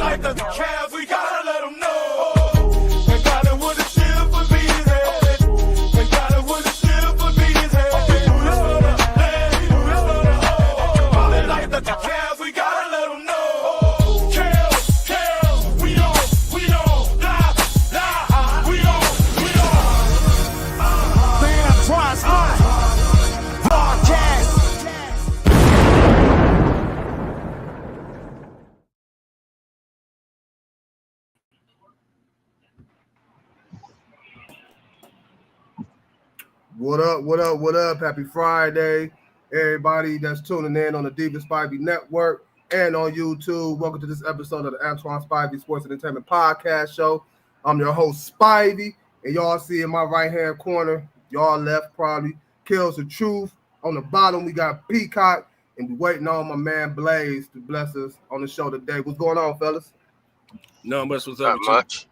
like the Kellz, we gotta let them know. They got it with a shield for being head. They got it with a shield for being head. They like the Kellz, we gotta let them know. Kellz, we don't lie. We don't. Man, Antoine's hot. Podcast. What up, what up, what up? Happy Friday. Everybody that's tuning in on the Diva Spivey Network and on YouTube. Welcome to this episode of the Antoine Spivey Sports and Entertainment Podcast Show. I'm your host, Spivey, and y'all see in my right-hand corner, y'all left probably, Kellz the Truth. On the bottom, we got Peacock, and we waiting on my man Blaze to bless us on the show today. What's going on, fellas? No, what's up? Not much.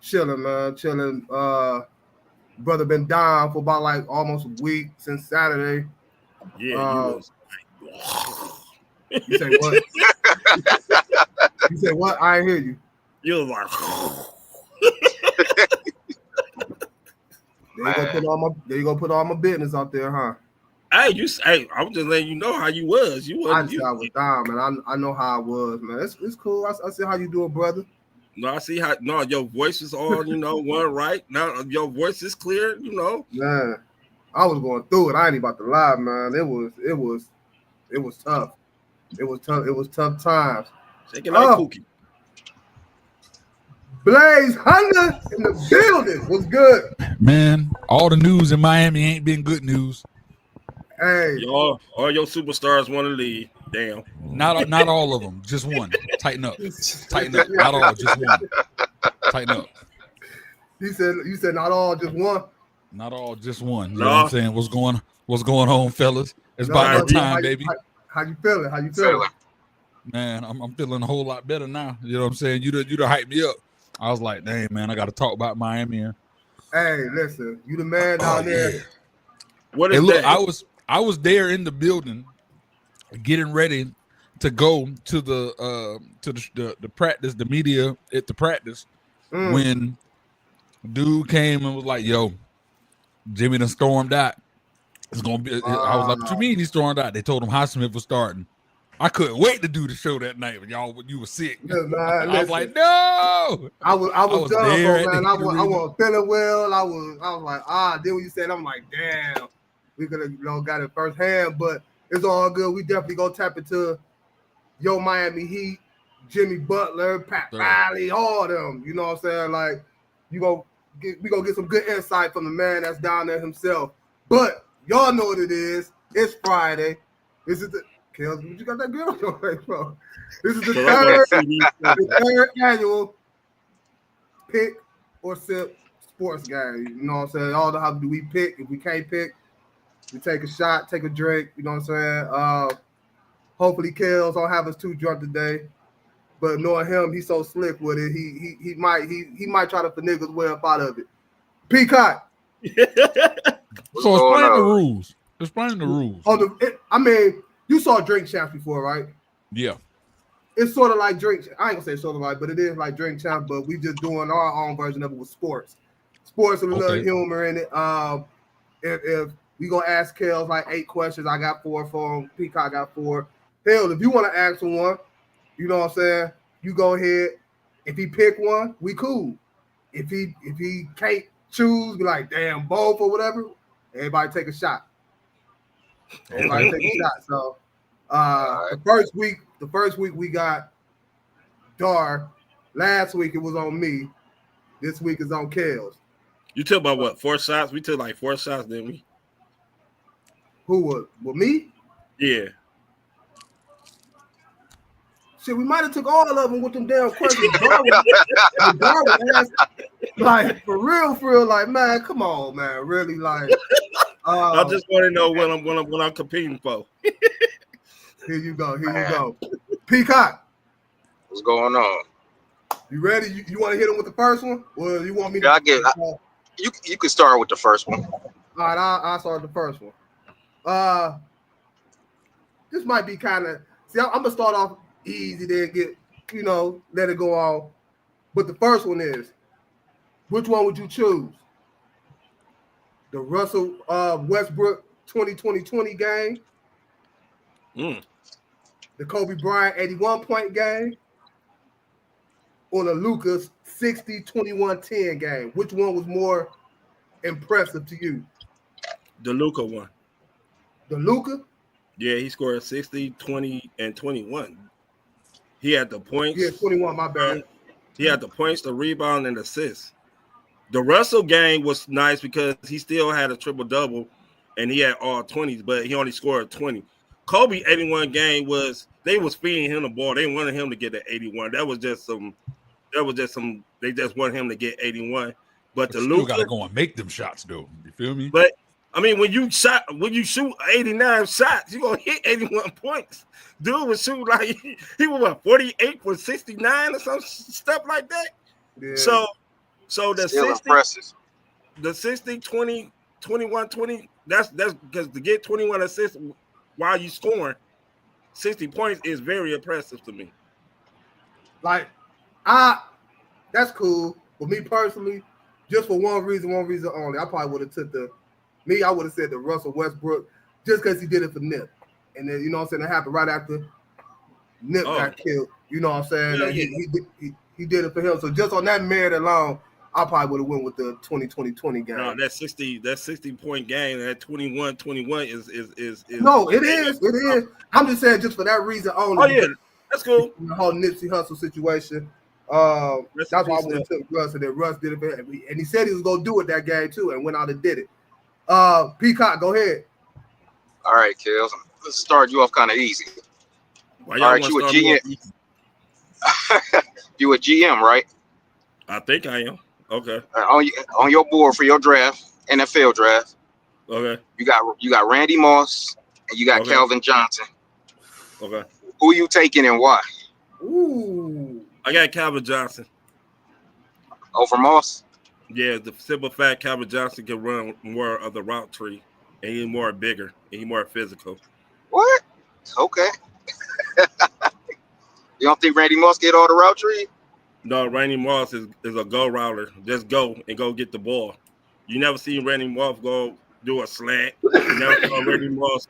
Chilling, man, chilling. Brother been down for about like almost a week since Saturday. Yeah, You say what? You say what? I ain't hear you. You was like, There you go put all my business out there, huh? hey, I was just letting you know how you was. You I wasn't. just I was down, man. I know how I was, man. It's cool. I see how you doing, brother. No, I see how. No, your voice is all one right now. Your voice is clear. Man, I was going through it. I ain't about to lie, man. It was tough. It was tough times. Shaking like Pookie. Blaze Hunter in the building. What's good? Man, all the news in Miami ain't been good news. Hey, All your superstars want to leave. Damn. Not all of them. Just one. Tighten up. Tighten up. Not all. Just one. Tighten up. you said not all, just one. Not all. Just one. You know what I'm saying? What's going on, fellas? It's about that time, baby. How you feeling? How you feeling? Man, I'm feeling a whole lot better now. You know what I'm saying? You done hyped me up. I was like, dang, man, I got to talk about Miami here. Hey, listen, you the man down there. Yeah. What is look, that? I was there in the building, getting ready to go to the practice, the media at the practice, when dude came and was like, "Yo, Jimmy done stormed out. It's gonna be." I was like, "What you mean he stormed out?" They told him Highsmith was starting. I couldn't wait to do the show that night when you were sick. Yeah, man, I was like, "No!" I was done, there, man. I wasn't feeling well. I was like, then when you said, I'm like, damn, we could have got it firsthand, but it's all good. We definitely gonna tap into Yo Miami Heat, Jimmy Butler, Pat Riley, all them. You know what I'm saying? Like, we gonna get some good insight from the man that's down there himself. But y'all know what it is. It's Friday. This is the Kellz, you got that girl on your face, bro. This is the third annual pick or sip sports game. You know what I'm saying? All the how do we pick? If we can't pick, we take a shot, take a drink. You know what I'm saying? Hopefully Kellz don't have us too drunk today. But knowing him, he's so slick with it. He might try to finagle his way up out of it. Peacock. So explain the rules. Explain the rules. You saw Drink Champs before, right? Yeah. It's sort of like Drink. I ain't gonna say sort of like, but it is like Drink Champs. But we just doing our own version of it with sports. Sports with a little humor in it. If we gonna ask Kellz like 8 questions, I got 4 for him. Peacock got 4. Hell, if you want to ask him one, you know what I'm saying? You go ahead. If he pick one, we cool. If he can't choose, be like, damn, both or whatever. Everybody take a shot. Everybody take a shot. So the first week we got Dar. Last week it was on me. This week is on Kellz. You took about what, 4 shots? We took like 4 shots, didn't we? Who was? With me? Yeah. Shit, we might have took all of them with them damn questions. Dar was asked, like, for real, like, man, come on, man, really, like. I just want to know what I'm competing for. Here you go. Peacock. What's going on? You ready? You want to hit him with the first one? Or you want me to? You can start with the first one. All right, I'll start the first one. This might be kind of. See, I'm gonna start off easy, then get let it go on. But the first one is, which one would you choose? The Russell Westbrook 2020 game, the Kobe Bryant 81-point game, or the Lucas 60-21-10 game? Which one was more impressive to you? The Luka one. The Luka? Yeah, he scored 60, 20, and 21. He had the points. Yeah, 21, my bad. He had the points, the rebound, and assists. The Russell game was nice because he still had a triple-double, and he had all 20s, but he only scored 20. Kobe 81 game they was feeding him the ball. They wanted him to get the 81. They just wanted him to get 81. But the Luka Luka gotta go and make them shots, though. You feel me? But I mean, when you shoot 89 shots, you're gonna hit 81 points. Dude was shooting like he was what, 48 for 69 or some stuff like that. Yeah. So the Still 60, impressive. the 60, 20, 21, 20, that's because to get 21 assists while you scoring 60 points is very impressive to me. Like, that's cool. For me personally, just for one reason only, I probably would have took I would have said the Russell Westbrook just because he did it for Nip. And then, it happened right after Nip got killed. You know what I'm saying? Yeah, like he did it for him. So just on that merit alone, I probably would have went with the 2020 game. No, that 60-point game, that 21-21 is No, it is. It is. I'm just saying just for that reason only. Oh, yeah. That's cool. The whole Nipsey Hussle situation. That's why I would have took Russ, and then Russ did it for him. And he said he was going to do it that game, too, and went out and did it. Peacock, go ahead. All right, Kellz. Let's start you off kind of easy. All right, you a GM. You a GM, right? I think I am. Okay. On your board for your draft, NFL draft. Okay. You got Randy Moss and you got Calvin Johnson. Okay. Who you taking and why? Ooh. I got Calvin Johnson. Over Moss? Yeah, the simple fact Calvin Johnson can run more of the route tree, and he's more bigger and he's more physical. What? Okay. You don't think Randy Moss get all the route tree? No, Randy Moss is a go router. Just go and go get the ball. You never seen Randy Moss go do a slant. You never saw Randy Moss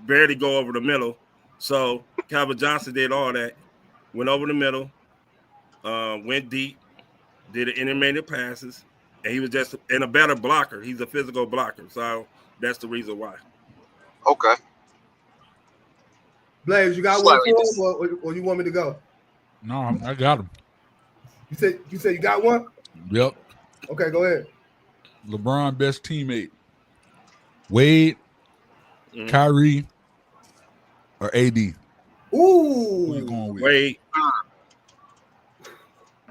barely go over the middle. So Calvin Johnson did all that. Went over the middle, went deep, did the intermediate passes, and he was just a better blocker. He's a physical blocker. So that's the reason why. Okay. Blaze, you got one for him, or you want me to go? No, I got him. You said you got one? Yep. Okay, go ahead. LeBron best teammate. Wade, Kyrie, or AD? Ooh. Who you going with? Wade.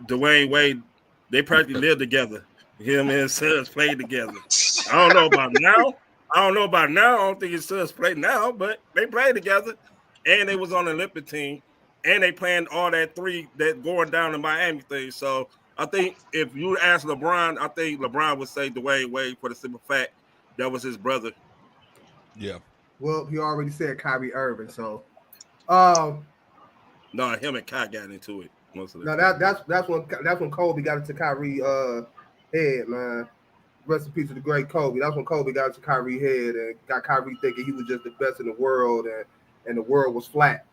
Dwayne Wade, they practically live together. Him and his sons played together. I don't know about now. I don't think his sons play now, but they played together. And they was on the Olympic team. And they planned all that going down to Miami thing. So I think if you ask LeBron, I think LeBron would say Dwayne Wade for the simple fact that was his brother. Yeah. Well, he already said Kyrie Irving, so No, him and Kai got into it most of the no, time. that's when Kobe got into Kyrie head, man. Rest in peace to the great Kobe. That's when Kobe got into Kyrie head and got Kyrie thinking he was just the best in the world and the world was flat,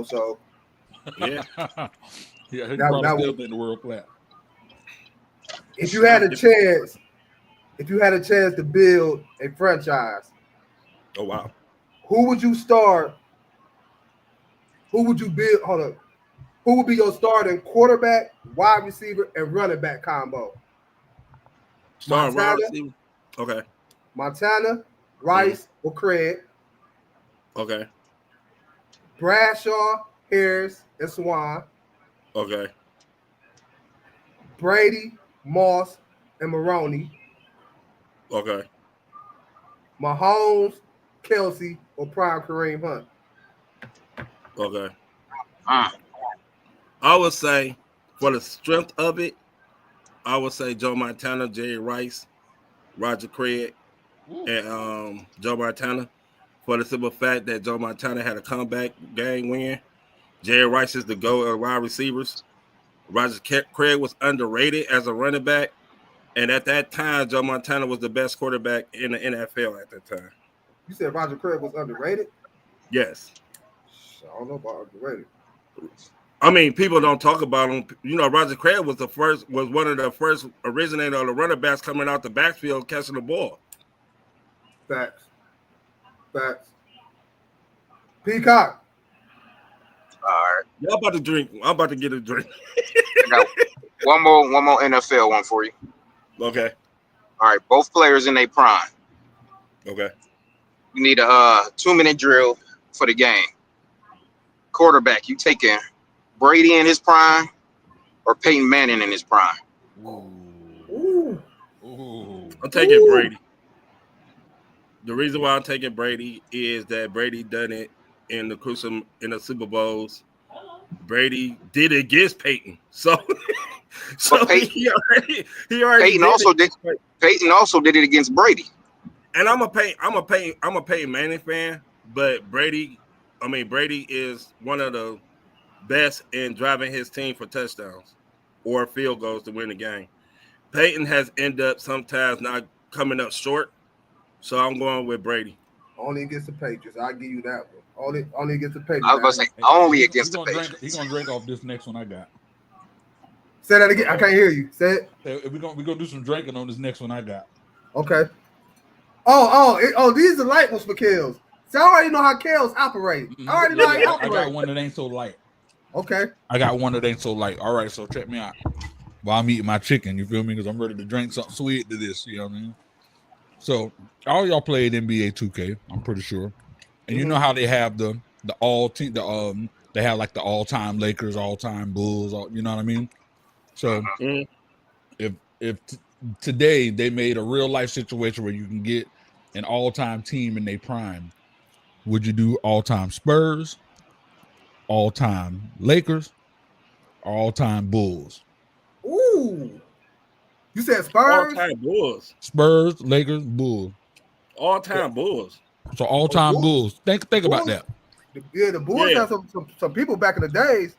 so Yeah. Yeah, he That probably was- still think the world flat. if you had a chance to build a franchise, Oh, wow. who would you start? Who would you build? Hold up. Who would be your starting quarterback, wide receiver, and running back combo? Starting wide Montana? receiver. Okay. Montana, Rice, or Craig, Okay. Bradshaw, Harris, and Swan, Okay. Brady, Moss, and Maroney, Okay. Mahomes, Kelsey, or Prime Kareem Hunt. Okay. I would say, for the strength of it, I would say Joe Montana, Jerry Rice, Roger Craig, and Joe Montana. For the simple fact that Joe Montana had a comeback game win, Jerry Rice is the GOAT of wide receivers. Roger Craig was underrated as a running back. And at that time, Joe Montana was the best quarterback in the NFL at that time. You said Roger Craig was underrated? Yes. I don't know about underrated. I mean, people don't talk about him. You know, Roger Craig was one of the first originator of the running backs coming out the backfield catching the ball. Facts. Peacock. All right. Y'all about to drink. I'm about to get a drink. I got one more NFL one for you. Okay. All right. Both players in their prime. Okay. We need a 2-minute drill for the game. Quarterback, you taking Brady in his prime or Peyton Manning in his prime? Ooh. I'm taking Brady. The reason why I'm taking Brady is that Brady done it in the Super Bowls. Brady did it against Peyton, so Peyton, he already Peyton also did it against Brady. And I'm a Peyton Manning fan, but Brady is one of the best in driving his team for touchdowns or field goals to win the game. Peyton has ended up sometimes not coming up short, so I'm going with Brady. Only against the Patriots. I'll give you that one. Only against the Patriots. I was going to say only against the Patriots. He's going to drink off this next one I got. Say that again. I can't hear you. Say it. We're gonna do some drinking on this next one I got. Okay. These are light ones for Kellz. So I already know how Kellz operate. I already know how he operate. I got one that ain't so light. Okay. I got one that ain't so light. All right, so check me out. While I'm eating my chicken, you feel me? Because I'm ready to drink something sweet to this. You know what I mean? So all y'all played NBA 2K, I'm pretty sure. And you know how they have the all team, they have like the all-time Lakers, all-time Bulls, you know what I mean? So if today they made a real life situation where you can get an all-time team in their prime, would you do all-time Spurs, all-time Lakers, or all-time Bulls? Ooh. You said Spurs? All-time Bulls. Spurs, Lakers, Bulls. All-time Bulls. So all-time Bulls. Think about that. The Bulls have some people back in the days.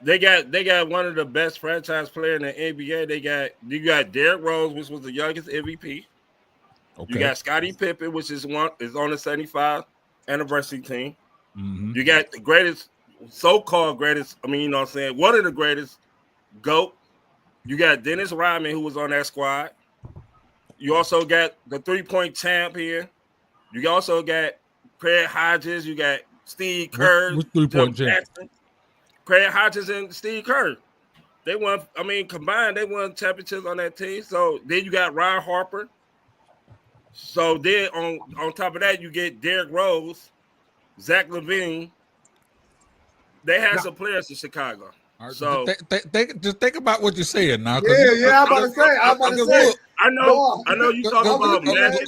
They got one of the best franchise players in the NBA. You got Derrick Rose, which was the youngest MVP. Okay. You got Scottie Pippen, which is on the 75th anniversary team. Mm-hmm. You got the greatest, so-called greatest. I mean, you know what I'm saying? One of the greatest GOAT. You got Dennis Rodman, who was on that squad. You also got the 3-point champion. You also got Craig Hodges. You got Steve Kerr. What's 3-point champion? Craig Hodges and Steve Kerr. They won, combined, they won championships on that team. So then you got Ron Harper. So then on top of that, you get Derrick Rose, Zach LaVine. They had some players in Chicago. Right, so just think about what you're saying now. Yeah, I'm about to say. I know you talking about Magic.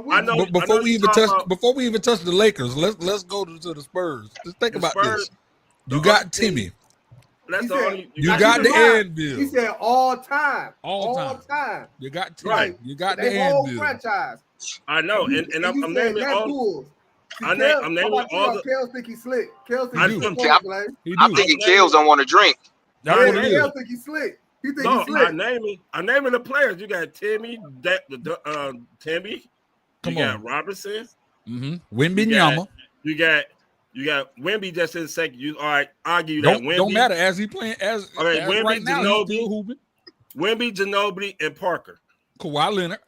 I know. But before we even touch the Lakers, let's go to the Spurs. Just think about this. You got Timmy. You got the Anvil. He said all time. You got Timmy. Right. You got the Anvil. Franchise. I know, and I'm naming all. I'm naming all the. Kellz think he's slick. Kellz think I'm thinking Kellz don't want to drink. Kellz think he's slick. He think he's slick. I'm naming the players. You got Timmy, Timmy. Come you on. got Robinson. Mm-hmm. Wembanyama. You got Wemby just in a second. You all right? Argue that Wemby don't matter as he playing as Wemby, right now. Ginobili, Wemby, Ginobili, and Parker. Kawhi Leonard.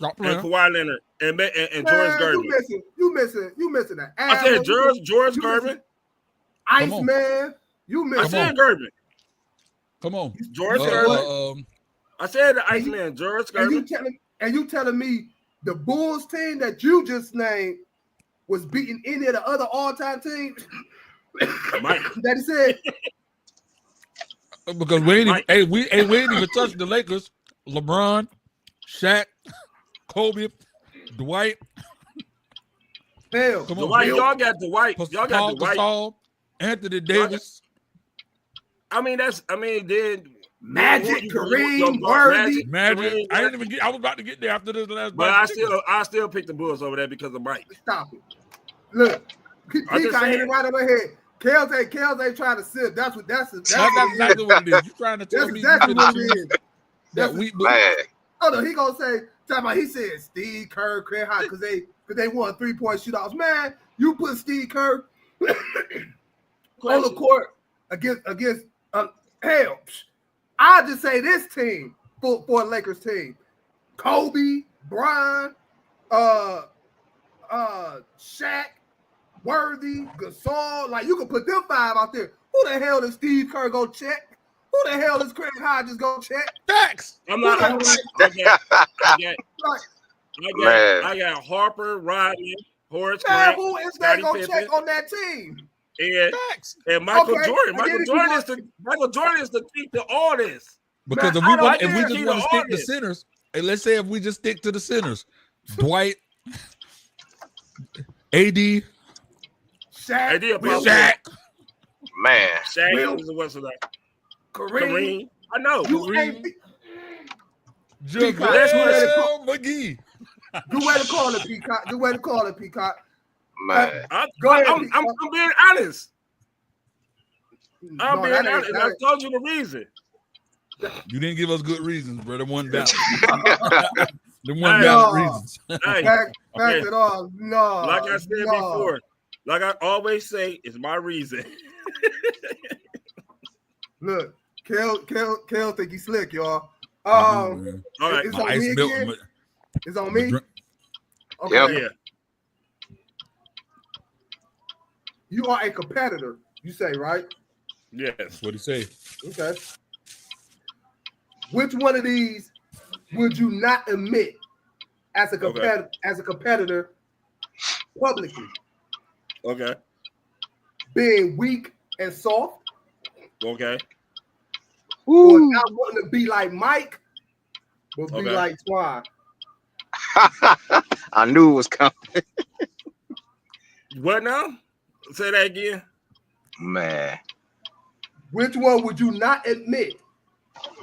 And Kawhi Leonard and George Gervin. You missing that. I said George Gervin. Iceman. I said Gervin. Come on. George Gervin. I said the Iceman, George Gervin. And you telling me the Bulls team that you just named was beating any of the other all-time teams? That he said. Because we ain't even touched the Lakers. LeBron, Shaq, Kobe, Dwight. Hell, Dwight, y'all got Dwight. Y'all got Dwight. Gasol, Anthony Davis. Then Magic, Kareem, Worthy. Magic. I was about to get there after this last. But I still pick the Bulls over there because of Mike. Stop it. Look, Peacock hit it right over here. Kellz ain't trying to sip. That's exactly what it is. You trying to tell That's me exactly what it is. that we Man, Oh no, he gonna say, he said Steve Kerr, Craig High, because they won 3-point shootouts. Man, you put Steve Kerr on the court against hell. I'll just say this team for a Lakers team: Kobe, Bron, Shaq, Worthy, Gasol. Like, you can put them 5 out there. Who the hell is Steve Kerr go check? Who the hell is Craig Hodges go check? facts. I'm not. I got Harper, Rodney, Horace Man, Grant, who is Scottie that gonna Pippen, check on that team? and Michael Okay, Jordan. and then Michael Jordan is the key to all this. Because Man, if we just want to stick to centers, and let's say if we just stick to the centers, Dwight, AD, Shaq, man. Shaq is what's that? Kareem. I know. Kareem. JaVale McGee. Good way to call it, Peacock. Man. I'm Peacock. being honest. I'm being honest. I told you the reason. You didn't give us good reasons, bro. Them one valid. Them one valid reasons. Fact at all. No. Like I said before, like I always say, it's my reason. Look, Kellz think he's slick, y'all. All right. It's on me again? It's on me? Okay. Yep. Yeah. You are a competitor, you say, right? Yes. That's what he say. Okay. Which one of these would you not admit as a competitor publicly? Okay. Being weak and soft, Okay. or not wanting to be like Mike, but be like Twan. I knew it was coming. What now? Say that again. Man. Which one would you not admit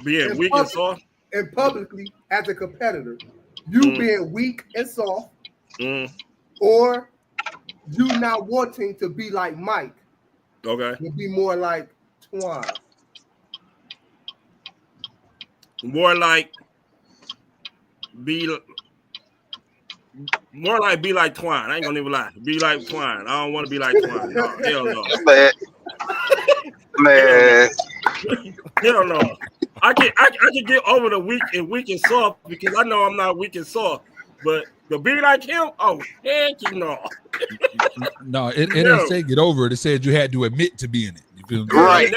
Being weak and soft. and publicly as a competitor? You being weak and soft, or you not wanting to be like Mike, Okay. to be more like Twan? More like be like Twine. I ain't gonna even lie. Be like Twine. I don't want to be like Twine. No, hell no. Man. Hell no. I can get over the weak and soft because I know I'm not weak and soft. But to be like him, oh heck no. No, it didn't say get over it. It said you had to admit to being it. You feel me? Right.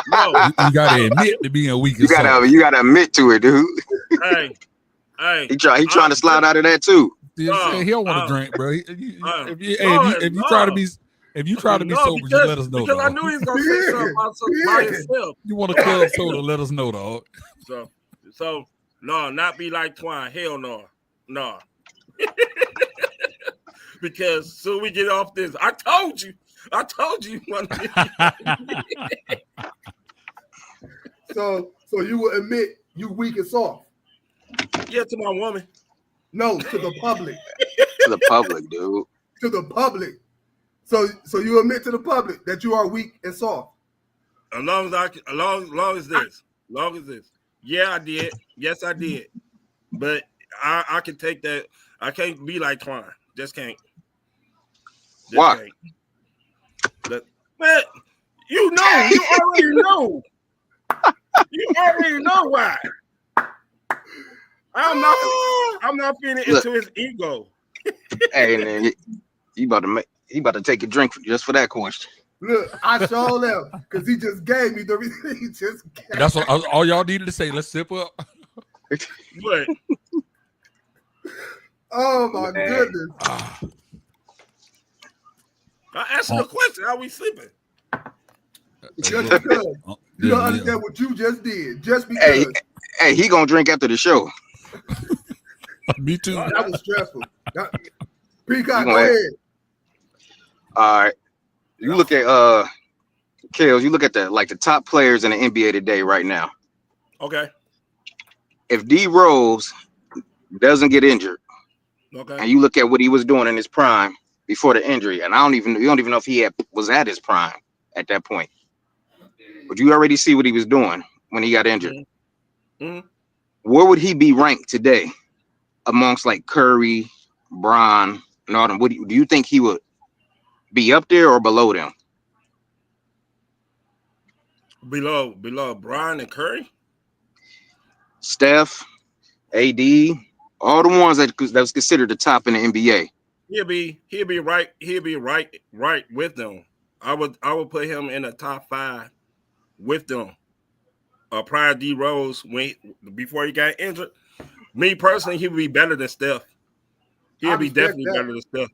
No. You gotta admit to being weak and soft. You gotta admit to it, dude. Hey. He trying to slide out of that too. He don't want to drink, bro. If you try to be sober, just let us know. Because I dog. knew he was gonna say something by himself. You want a club soda? Let us know, dog. So no, not be like Twine. Hell no. Because soon we get off this. I told you. So you will admit you weak and soft? Yeah, to my woman. No, to the public. To the public, dude. To the public. So you admit to the public that you are weak and soft? As long as this. Yeah, I did. Yes, I did. But I can take that. I can't be like Twine. Just can't. Why? Man, you already know. You already know why. I'm not feeding into his ego. Hey, man, he about to take a drink just for that question. Look, I showed him because he just gave me the reason. That's what all y'all needed to say. Let's sip up. What? Oh my goodness! I asked you a question. How we sleeping? Just because you don't understand what you just did. Just because. Hey, he gonna drink after the show. Me too. That was stressful. Peacock, go ahead. All right. You look at Kellz, you look at the top players in the NBA today right now. Okay. If D Rose doesn't get injured, okay, and you look at what he was doing in his prime before the injury, and you don't even know if he was at his prime. at that point. But you already see what he was doing when he got injured. Mm-hmm. Where would he be ranked today amongst like Curry, Bron, and all them? Do you think he would be up there or below them? Below Brian and Curry? Steph, AD, all the ones that was considered the top in the NBA. He'll be right with them. I would put him in the top 5 with them. Prior D Rose before he got injured. Me personally, he would be better than Steph. He'll be definitely better than Steph.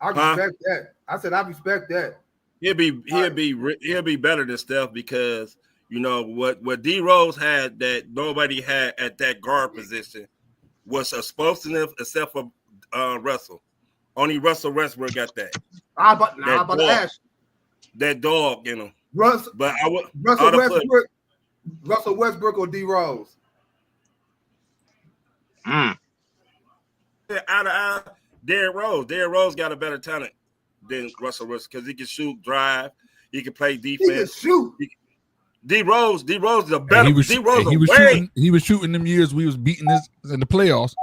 I respect that. I said I respect that. He'll be better than Steph because you know what D Rose had that nobody had at that guard position was explosiveness except for Russell. Only Russell Westbrook got that. I'm about to ask. That dog, you know. Russell Westbrook or D Rose? Out of Derrick Rose. Derrick Rose got a better talent than Russell Westbrook because he can shoot, drive, he can play defense. He can shoot. D Rose is a better. He was shooting them years we was beating this in the playoffs.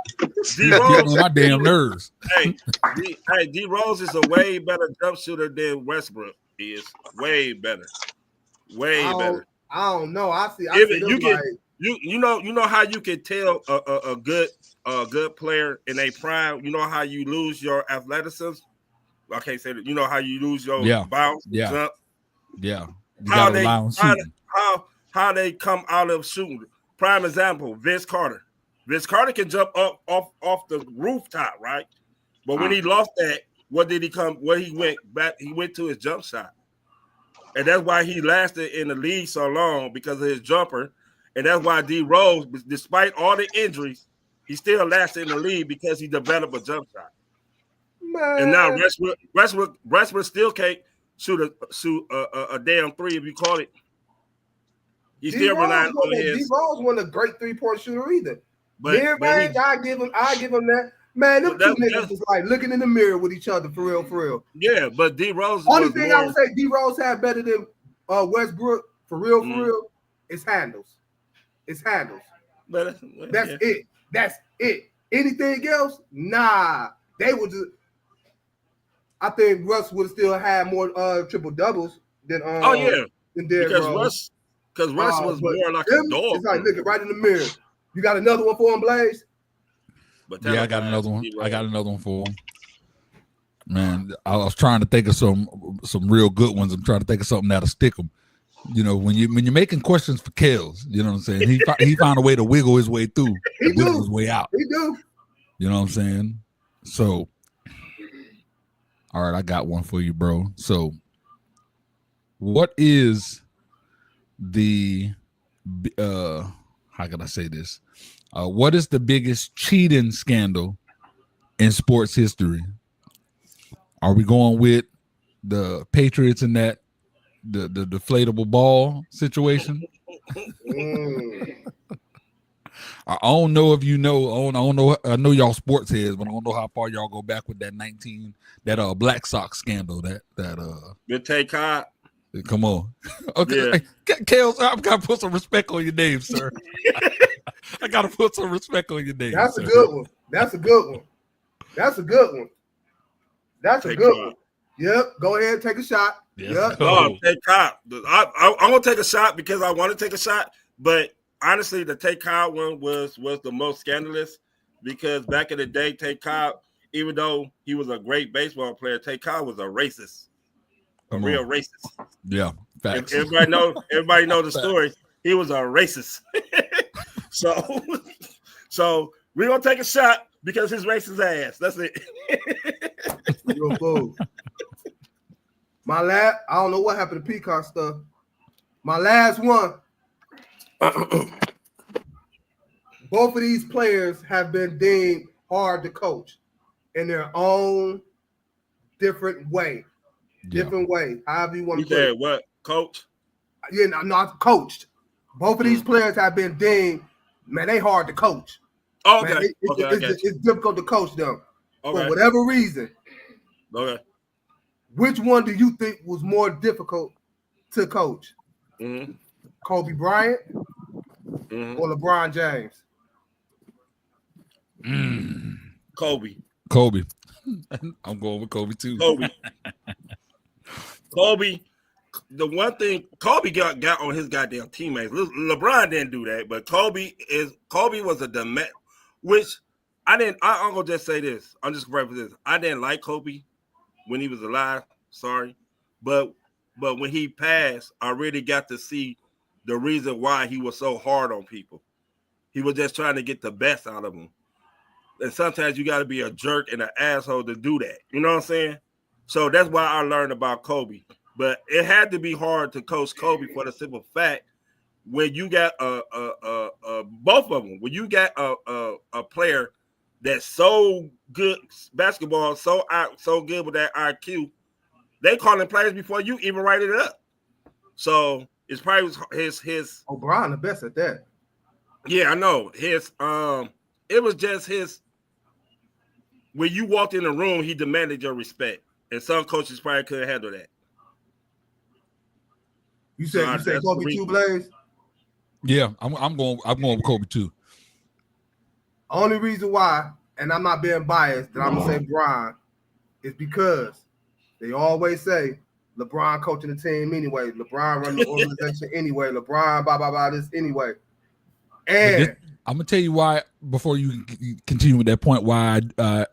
D Rose on my damn nerves. D Rose is a way better jump shooter than Westbrook is. Way better. Better. I don't know. You know how you can tell a good player in a prime. You know how you lose your athleticism. I can't say that. You know how you lose your bounce, jump. Yeah. How they come out of shooting. Prime example: Vince Carter. Vince Carter can jump up off the rooftop, right? But when he lost that, what did he come? Where he went back? He went to his jump shot, and that's why he lasted in the league so long because of his jumper. And that's why D Rose, despite all the injuries, he still lasted in the league because he developed a jump shot. Man. And now Westbrook still can't shoot a damn three if you call it. He's still relying on his. D Rose wasn't a great 3-point shooter either. Mid-range, I give him that. Man, them two niggas was like looking in the mirror with each other for real. Yeah, but D Rose. Only thing I would say D Rose had better than Westbrook for real is handles. It's handles. That's it. That's it. Anything else? Nah. They would just. I think Russ would still have more triple doubles than than Derrick Rose. Because Russ was more like a dog. It's like looking right in the mirror. You got another one for him, Blaze? I got another one. I got another one for him. Man, I was trying to think of some real good ones. I'm trying to think of something that'll stick them. You know, when you're making questions for Kellz, you know what I'm saying? He found a way to wiggle his way through, wiggle his way out. He do. You know what I'm saying? So, all right, I got one for you, bro. So, what is the how can I say this? What is the biggest cheating scandal in sports history? Are we going with the Patriots in that the deflatable ball situation? I don't know if you know. I don't know. I know y'all sports heads, but I don't know how far y'all go back with that Black Sox scandal. With Tay Cobb. Come on. Okay. Yeah. Kellz, I've got to put some respect on your name, sir. I got to put some respect on your name. That's a good one. That's a good one. Yep. Go ahead, take a shot. Yep. Tay Cobb. I'm gonna take a shot because I want to take a shot, but honestly, the Tay Cobb one was the most scandalous because back in the day, Tay Cobb, even though he was a great baseball player, Tay Cobb was a racist. Real racist. Yeah, facts. Everybody know the story. He was a racist. so we're gonna take a shot because his racist ass. That's it. You're a fool. My last, I don't know what happened to Peacock stuff. My last one. Both of these players have been deemed hard to coach in their own different way. Different way, however you want to put it. What, coach? Yeah, not coached. Both of these players have been deemed, man, they hard to coach. Oh, okay. Man, it's difficult to coach them for whatever reason. Okay. Which one do you think was more difficult to coach? Mm-hmm. Kobe Bryant Mm-hmm. or LeBron James? Kobe. I'm going with Kobe too. Kobe. The one thing Kobe got on his goddamn teammates. LeBron didn't do that, but Kobe was a demand. Which I'm gonna just say this. I'm just gonna this. I didn't like Kobe when he was alive. Sorry, but when he passed, I really got to see the reason why he was so hard on people. He was just trying to get the best out of them. And sometimes you got to be a jerk and an asshole to do that. You know what I'm saying? So that's why I learned about Kobe. But it had to be hard to coach Kobe for the simple fact when you got both of them. When you got a player that's so good basketball, so good with that IQ, they calling plays before you even write it up. So it's probably his. O'Brien the best at that. Yeah, I know his. It was just his. When you walked in the room, he demanded your respect, and some coaches probably couldn't handle that. You said Kobe too, Blaze? Yeah, I'm going with Kobe too. Only reason why, and I'm not being biased, that I'm gonna say Bron, is because they always say LeBron coaching the team anyway. LeBron running the organization anyway. LeBron blah this anyway. And I'm gonna tell you why before you continue with that point. Why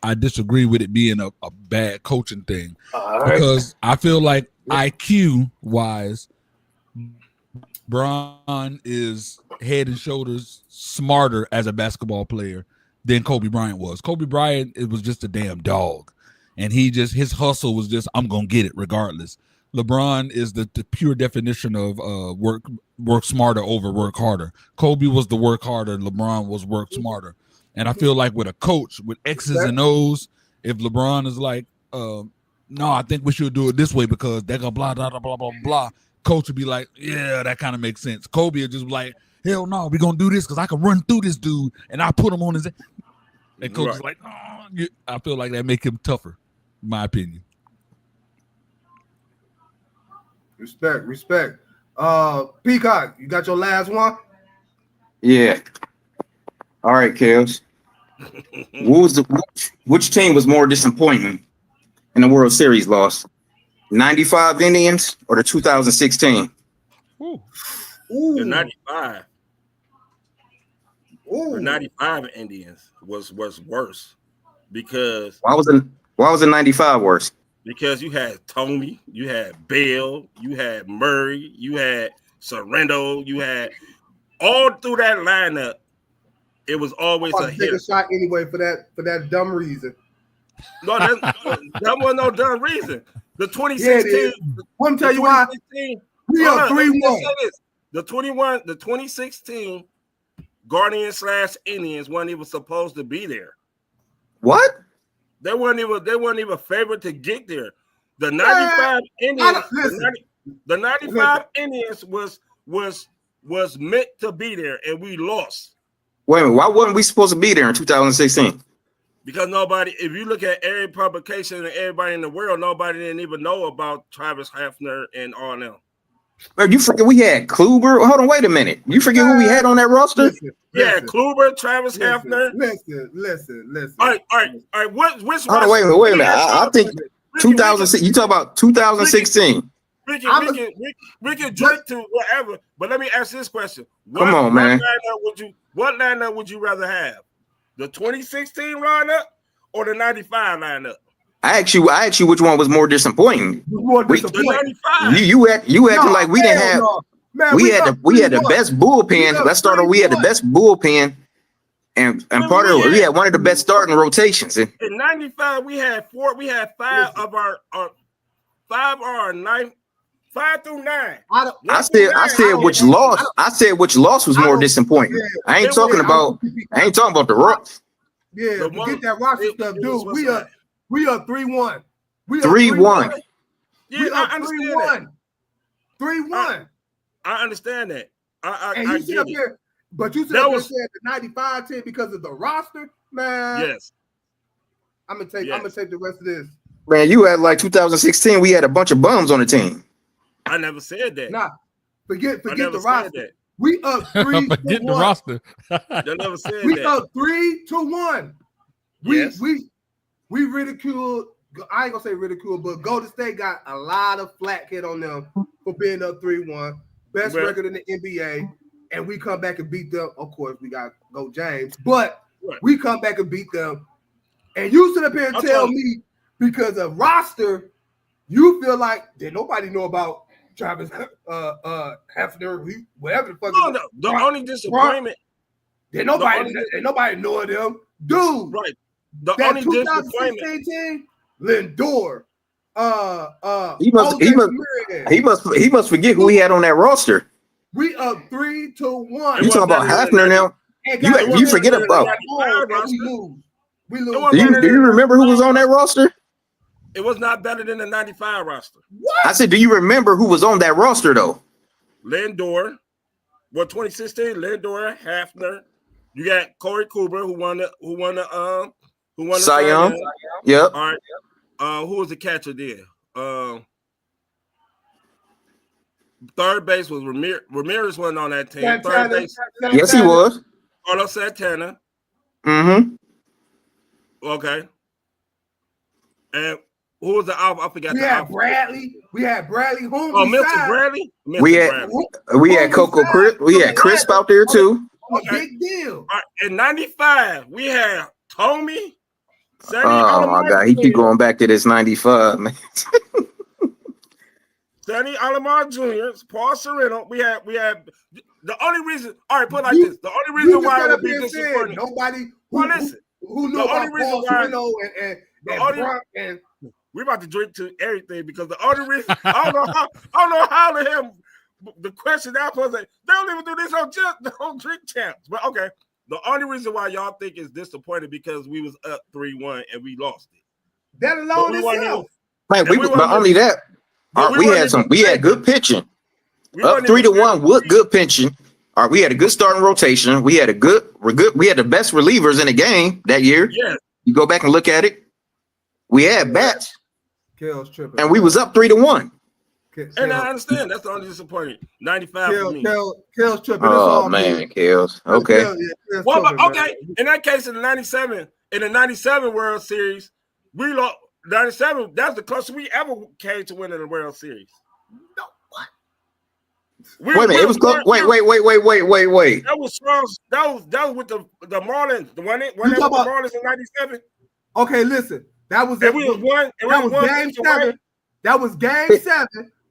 I disagree with it being a bad coaching thing, because I feel like IQ wise, Bron is head and shoulders smarter as a basketball player than Kobe Bryant was. Kobe Bryant, it was just a damn dog, and his hustle was just, I'm gonna get it regardless. LeBron is the pure definition of work smarter over work harder. Kobe was the work harder, LeBron was work smarter. And I feel like with a coach with X's and O's, if LeBron is like, no, I think we should do it this way because they're gonna blah blah blah blah blah blah. Coach would be like, yeah, that kind of makes sense. Kobe would just be like, hell no, we're gonna do this because I can run through this dude and I put him on his. And coach is like, oh. I feel like that make him tougher, in my opinion. Respect. Peacock, you got your last one? Yeah. All right, Kellz. Which team was more disappointing in the World Series loss? 95 Indians or the 2016? The 95. The 95 Indians was worse because why was the 95 worse? Because you had Tony, you had Bell, you had Murray, you had Sorrento, you had all through that lineup. It was always a hit. Take a shot anyway for that dumb reason. No, that wasn't no dumb reason. The 2016. Let me tell you why. We are 3-1. The 2016 Guardians / Indians weren't even supposed to be there. What? They weren't even favored to get there. The 95 Indians, the 95 Indians was meant to be there, and we lost. Wait a minute, why wasn't we supposed to be there in 2016? Because nobody, if you look at every publication and everybody in the world, nobody didn't even know about Travis Hafner and all them. Bro, you forget we had Kluber. Hold on, wait a minute. You forget who we had on that roster? Yeah, Kluber, Travis Hafner. Listen. All right. Which hold on, wait a minute. I think 2006. You talk about 2016. We can drink to whatever, but let me ask this question. Come on, man. What lineup would you rather have? The 2016 lineup or the 95 lineup? I asked you which one was more disappointing. You acting like we didn't have. Man, we had the best bullpen. Let's start. We had the best bullpen, and part of it, we had one of the best starting rotations. In 95, we had 5 of our 5 through 9. I said which loss was more disappointing. I ain't talking about the Rocks. Yeah, get that roster stuff, dude. We are 3-1. 3-1. Yeah, I understand 3-1. I understand that. And you sit up here, but you said the 95 team because of the roster, man. Yes. I'm gonna take the rest of this. Man, you had like 2016. We had a bunch of bums on the team. I never said that. Nah, forget the said roster. That. We up 3-1. Forget the roster. I never said we that. up 3-1. Yes. We ridiculed. I ain't gonna say ridicule, but Golden State got a lot of flack hit on them for being up 3-1. Best record in the NBA, and we come back and beat them. Of course, we got Go James, but we come back and beat them. And you sit up here and tell me because of roster, you feel like did nobody know about Travis Hefner, whatever the fuck. No, the only disappointment. Did nobody know of them, dude? Right. The that only 2016 team, Lindor. He must forget who he had on that roster. We up 3-1. You talking about Hefner now? You forget about. We lose. Do you remember who was on that roster? It was not better than the 95 roster. What? I said, do you remember who was on that roster though? Lindor. 2016, Lindor, Hefner. You got Corey Kluber who won the Cy Young. Yep. All right. Who was the catcher there? Third base was Ramirez. Ramirez wasn't on that team. Santana, Third base. Yes, he was. Carlos Santana. Mm-hmm. Okay. And who was the I forgot. We had Bradley. We had Bradley. Oh, Milton Bradley. We had Coco Crisp. We had Crisp out there too. Okay. Big deal. All right. In '95, we had Tommy. Oh my God, he keep going back to this 95, man. Sonny Alomar Jr., Paul Sereno. We had the only reason. All right, put it like this: the only reason why I would be disappointed. Nobody who knew about Paul Sereno and we're about to drink to everything because the only reason I don't know how to him. The question I was like, they don't even do this on Drink Champs. But okay, the only reason why y'all think is disappointed because we was up 3-1 and we lost it. That alone itself. Man, but only that. We had good pitching. Up 3-1 with good pitching. All right, we had a good starting rotation. We had the best relievers in the game that year. Yeah. You go back and look at it. We had bats. Kellz tripping. And we was up 3-1. And I understand that's the only disappointment. 95 for me. Kellz tripping. Oh man, Kellz. Okay. Well, but okay. In that case, in the 97 World Series, we lost 97. That's the closest we ever came to winning the World Series. No, what? Wait a minute. It was close. Wait. That was strong. That was with the Marlins. The one that was the Marlins in 97. Okay, listen. That was game 7. That was game 7.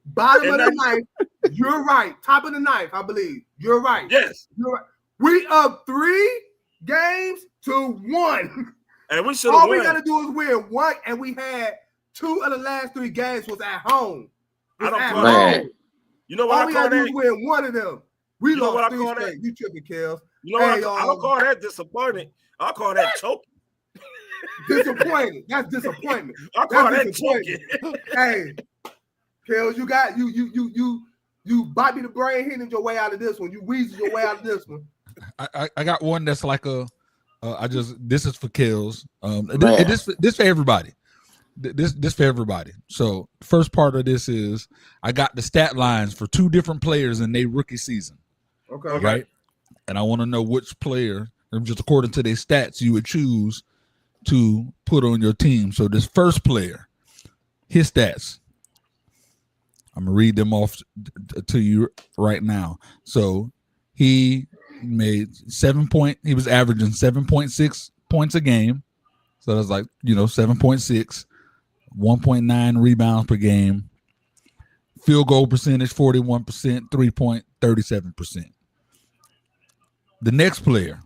Bottom of the ninth. You're right. Top of the ninth, I believe. You're right. Yes. You're right. We up 3 games to 1. And we should have All won. we gotta do is win 1, and we had 2 of the last 3 games was at home. You know what all we gotta do is win 1 of them. We lost 3 straight. You tripping, Kellz. You know what? I don't call that disappointing. I call that choking. Disappointed. That's disappointment. I call that choking. Hey, Kellz, you bite me the brain hitting your way out of this one. You weasel your way out of this one. I got one that's like this is for Kellz. This for everybody. This for everybody. So first part of this is I got the stat lines for 2 different players in their rookie season. Okay. Right. And I want to know which player, just according to their stats, you would choose to put on your team. So this first player, his stats, I'm gonna read them off to you right now. So he made he was averaging 7.6 points a game. So that's like, 7.6, 1.9 rebounds per game, field goal percentage 41%, 3-point 37%. The next player,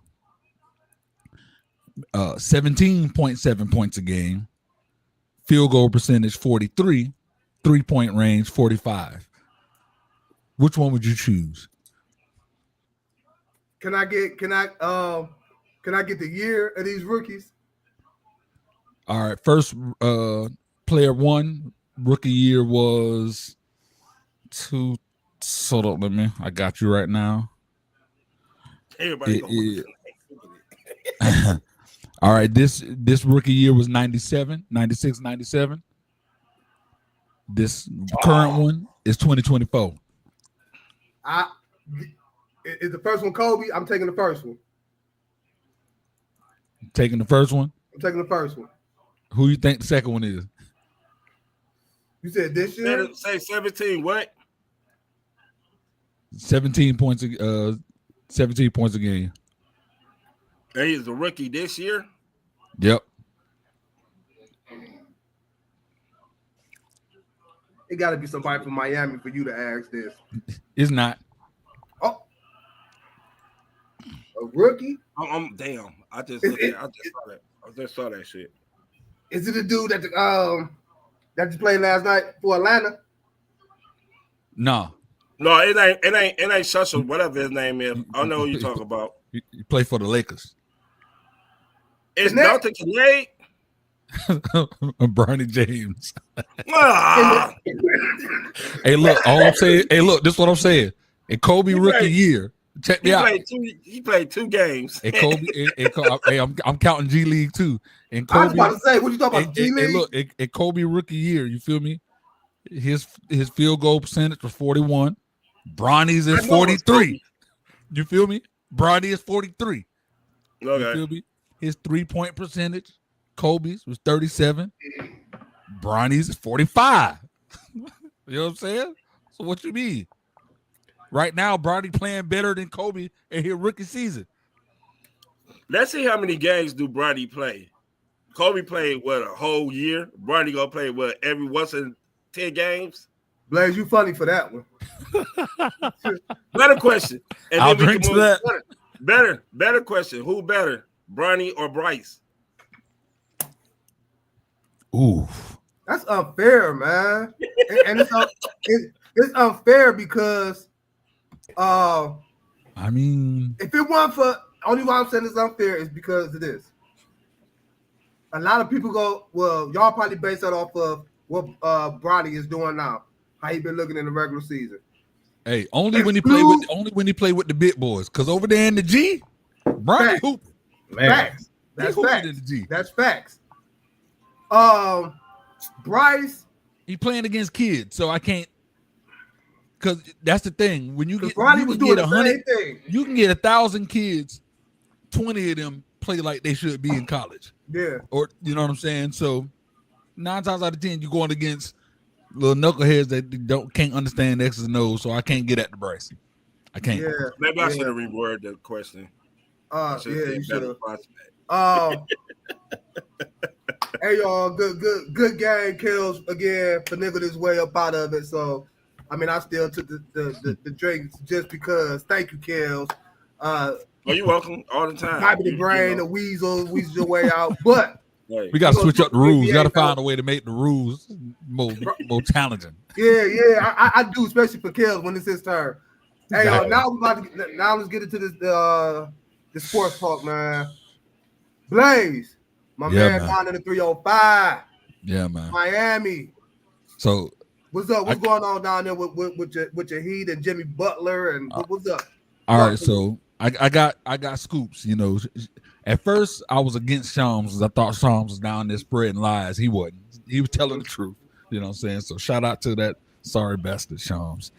17.7 points a game, field goal percentage 43, 3-point range 45. Which one would you choose? Can I get the year of these rookies? All right, first player 1 rookie year was 2. Hold up, I got you right now. Everybody all right, this rookie year was 97, 96, 97. This current one It's 2024. Is the first one Kobe? I'm taking the first one. Taking the first one? I'm taking the first one. Who you think the second one is? You said this year? Say 17 what? 17 points a 17 points a game. And he's a rookie this year? Yep. It got to be somebody from Miami for you to ask this. It's not. Oh, a rookie? Damn. I just saw that shit. Is it a dude that just played last night for Atlanta? No. No, it ain't Shusha, whatever his name is. I know who you talking about. You play for the Lakers. It's Dr. Kinnaid. Bronny James. Hey, look, all I'm saying. Hey, look, this is what I'm saying. In Kobe rookie year, check me out. He played 2 games. And Kobe, hey, I'm counting G League too. And Kobe, I was about to say, what you talking about? G League? Look, in Kobe rookie year, you feel me? His field goal percentage was 41. Bronny's is 43. You feel me? Bronny is 43. Okay. You feel me? His 3-point percentage, Kobe's was 37. Bronny's is 45. You know what I'm saying? So what you mean? Right now, Bronny playing better than Kobe in his rookie season. Let's see how many games do Bronny play. Kobe played a whole year. Bronny gonna play every once in 10 games. Blaze, you funny for that one. Better question. And I'll then we drink can to move. that. Better question. Who better, Bronny or Bryce? Ooh, that's unfair, man. And it's unfair because, I mean, if it weren't for only why I'm saying it's unfair is because of this. A lot of people go, well, y'all probably base that off of what Bronny is doing now, how he been looking in the regular season. hey, only when he play with the big boys, because over there in the G, Bronny hooping. Facts. That's facts. In the G. That's facts. Bryce, he playing against kids, so I can't. Because that's the thing. When you get, Bronny you was can doing get the 100, same thing. you can get 1,000 kids. 20 of them play like they should be in college. Yeah. Or you know what I'm saying? So 9 times out of 10, you're going against little knuckleheads that can't understand X's and O's. So I can't get at the Bryce. I can't. Yeah. Maybe I should have reworded the question. Yeah, you should have. Hey y'all, good game, Kellz again. Finagled his way up out of it. So, I mean, I still took the drinks just because. Thank you, Kellz. You're welcome all the time. Might be the brain, the weasel your way out, but we got to switch up the rules. We got to find a way to make the rules more challenging. Yeah, I do, especially for Kellz when it's his turn. Hey y'all, now let's get into this the sports talk, man. Blaze. My man down in the 305. Yeah, man. Miami. So what's up? What's going on down there with your Heat and Jimmy Butler and what's up? All right, so I got scoops. You know, at first I was against Shams because I thought Shams was down there spreading lies. He wasn't. He was telling the truth. You know what I'm saying? So shout out to that sorry bastard Shams.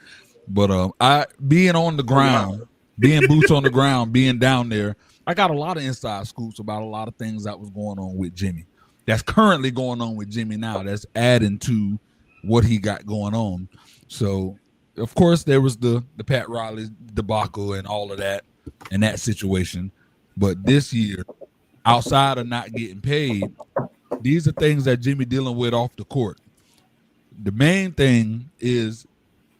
But I being on the ground, being boots on the ground, being down there. I got a lot of inside scoops about a lot of things that was going on with Jimmy. That's currently going on with Jimmy now. That's adding to what he got going on. So, of course, there was the Pat Riley debacle and all of that and that situation. But this year, outside of not getting paid, these are things that Jimmy dealing with off the court. The main thing is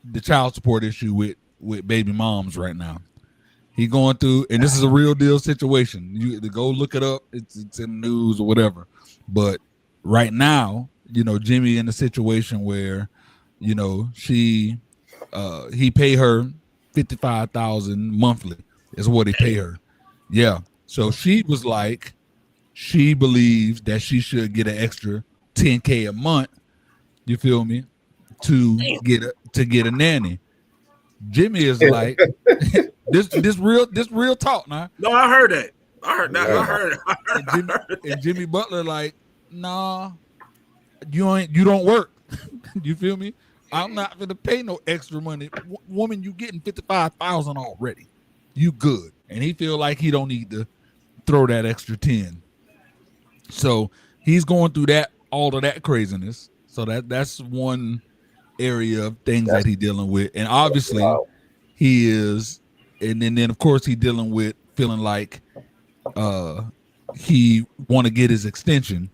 the child support issue with baby moms right now. He going through, and this is a real deal situation. You to go look it up. It's in the news or whatever. But right now, you know, Jimmy in a situation where, you know, he pay her $55,000 monthly is what he pay her. Yeah. So she was like, she believes that she should get an extra $10K a month. You feel me? To get a nanny. Jimmy is like. This real talk now. No, I heard that. I heard that. I heard it. And Jimmy Butler like, nah, you don't work. You feel me? I'm not going to pay no extra money. Woman, you getting $55,000 already. You good. And he feel like he don't need to throw that extra 10. So he's going through all of that craziness. So that's one area of things that he's dealing with. And obviously he is, and then of course he's dealing with feeling like he want to get his extension.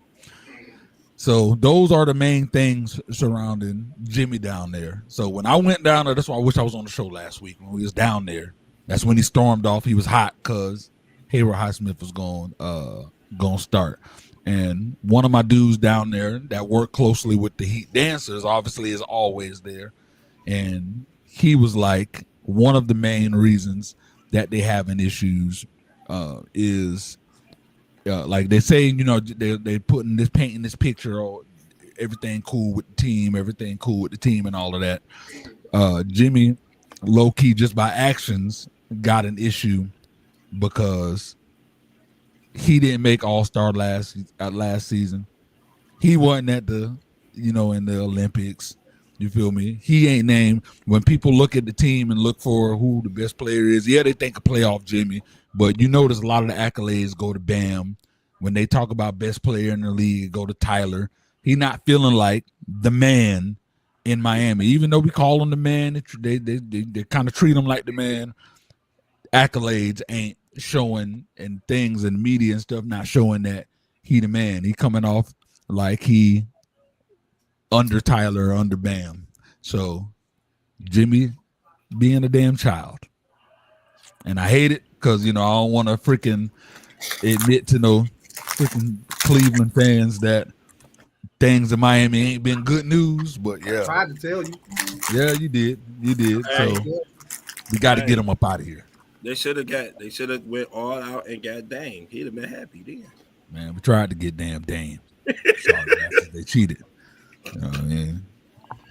So those are the main things surrounding Jimmy down there. So when I went down there, that's why I wish I was on the show last week when we was down there. That's when he stormed off. He was hot because Hayward Highsmith was going to start. And one of my dudes down there that worked closely with the Heat dancers obviously is always there. And he was like, one of the main reasons that they having issues is like they say, you know, they putting this, painting this picture, or everything cool with the team, and all of that. Jimmy, low key, just by actions, got an issue because he didn't make All-Star last season. He wasn't at the, you know, in the Olympics. You feel me? He ain't named. When people look at the team and look for who the best player is, yeah, they think of playoff Jimmy, but you notice a lot of the accolades go to Bam. When they talk about best player in the league, go to Tyler. He not feeling like the man in Miami, even though we call him the man. They kind of treat him like the man. Accolades ain't showing, and things and media and stuff not showing that he the man. He coming off like he under Tyler or under Bam. So Jimmy being a damn child. And I hate it because, you know, I don't want to freaking admit to no freaking Cleveland fans that things in Miami ain't been good news, but yeah. I tried to tell you. Yeah, you did. So we got to get him up out of here. They should have went all out and got Dame. He'd have been happy then. Man, we tried to get damn Dame. Sorry, they cheated.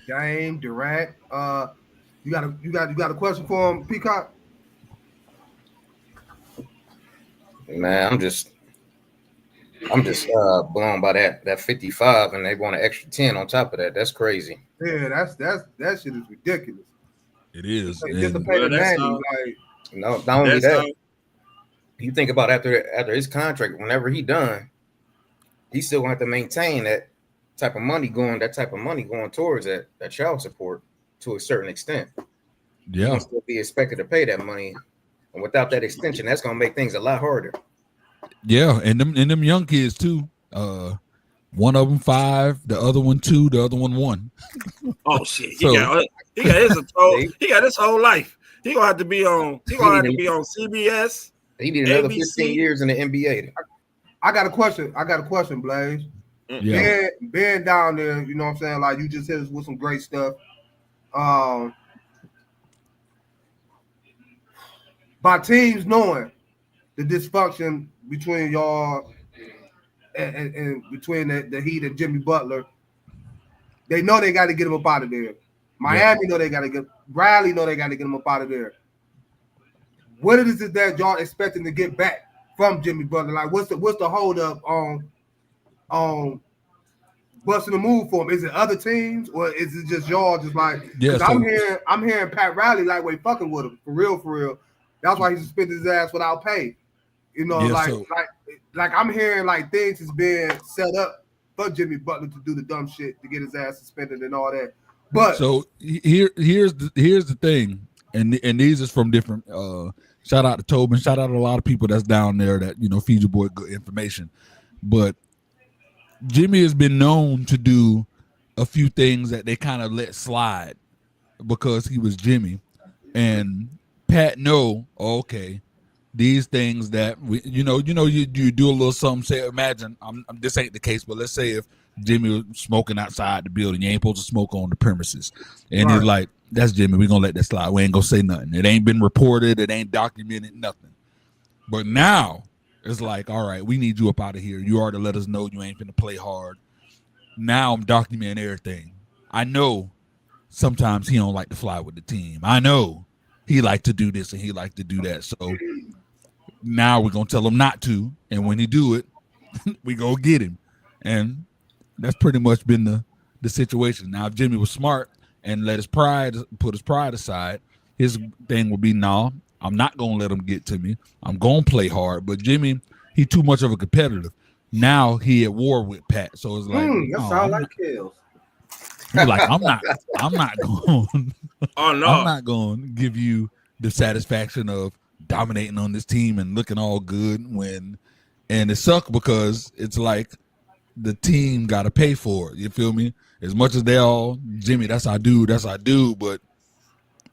Dame, Durant. You got a question for him, Peacock? Man, I'm just blown by that 55, and they want an extra 10 on top of that. That's crazy. Yeah, that shit is ridiculous. It is. Just to pay the nanny, no, not only that. You think about after his contract, whenever he done, he still gonna have to maintain that type of money going towards that child support to a certain extent. Yeah, he'll still be expected to pay that money, and without that extension, that's gonna make things a lot harder. Yeah, and them young kids too. One of them 5, the other one 2, the other one 1. Oh shit! He got his whole life. He gonna have to be on CBS. He need another 15 years in the NBA. I got a question, Blaze. Yeah. Being down there, you know what I'm saying? Like, you just hit us with some great stuff. By teams knowing the dysfunction between y'all and between the Heat and Jimmy Butler, they know they got to get him up out of there. Miami know they got to get. Riley know they got to get him up out of there. What is it that y'all expecting to get back from Jimmy Butler? Like, what's the hold up on busting a move for him? Is it other teams, or is it just y'all? Just like, because I'm hearing Pat Riley like, wait, fucking with him for real. That's why he suspended his ass without pay. You know, like I'm hearing like things is being set up for Jimmy Butler to do the dumb shit to get his ass suspended and all that. But so here's the thing, and these is from different. Shout out to Tobin. Shout out to a lot of people that's down there that, you know, feed your boy good information. But Jimmy has been known to do a few things that they kind of let slide because he was Jimmy, and Pat okay, these things that you do a little something. Say, imagine this ain't the case, but let's say if Jimmy was smoking outside the building, you ain't supposed to smoke on the premises, and he's like, that's Jimmy, we're gonna let that slide, we ain't gonna say nothing, it ain't been reported, it ain't documented, nothing. But now it's like, all right, we need you up out of here, you already let us know you ain't gonna play hard. Now I'm documenting everything. I know sometimes he don't like to fly with the team, I know he like to do this and he like to do that, so now we're gonna tell him not to, and when he do it, we go get him. And that's pretty much been the situation. Now, if Jimmy was smart and put his pride aside, his thing would be, no, I'm not gonna let him get to me. I'm gonna play hard. But Jimmy, he too much of a competitor. Now he at war with Pat. So it's like, that sounds like Kellz. He's like, I'm not going. Oh no, I'm not going to give you the satisfaction of dominating on this team and looking all good and it sucks because it's like the team got to pay for it. You feel me? As much as they all, Jimmy, that's our dude, but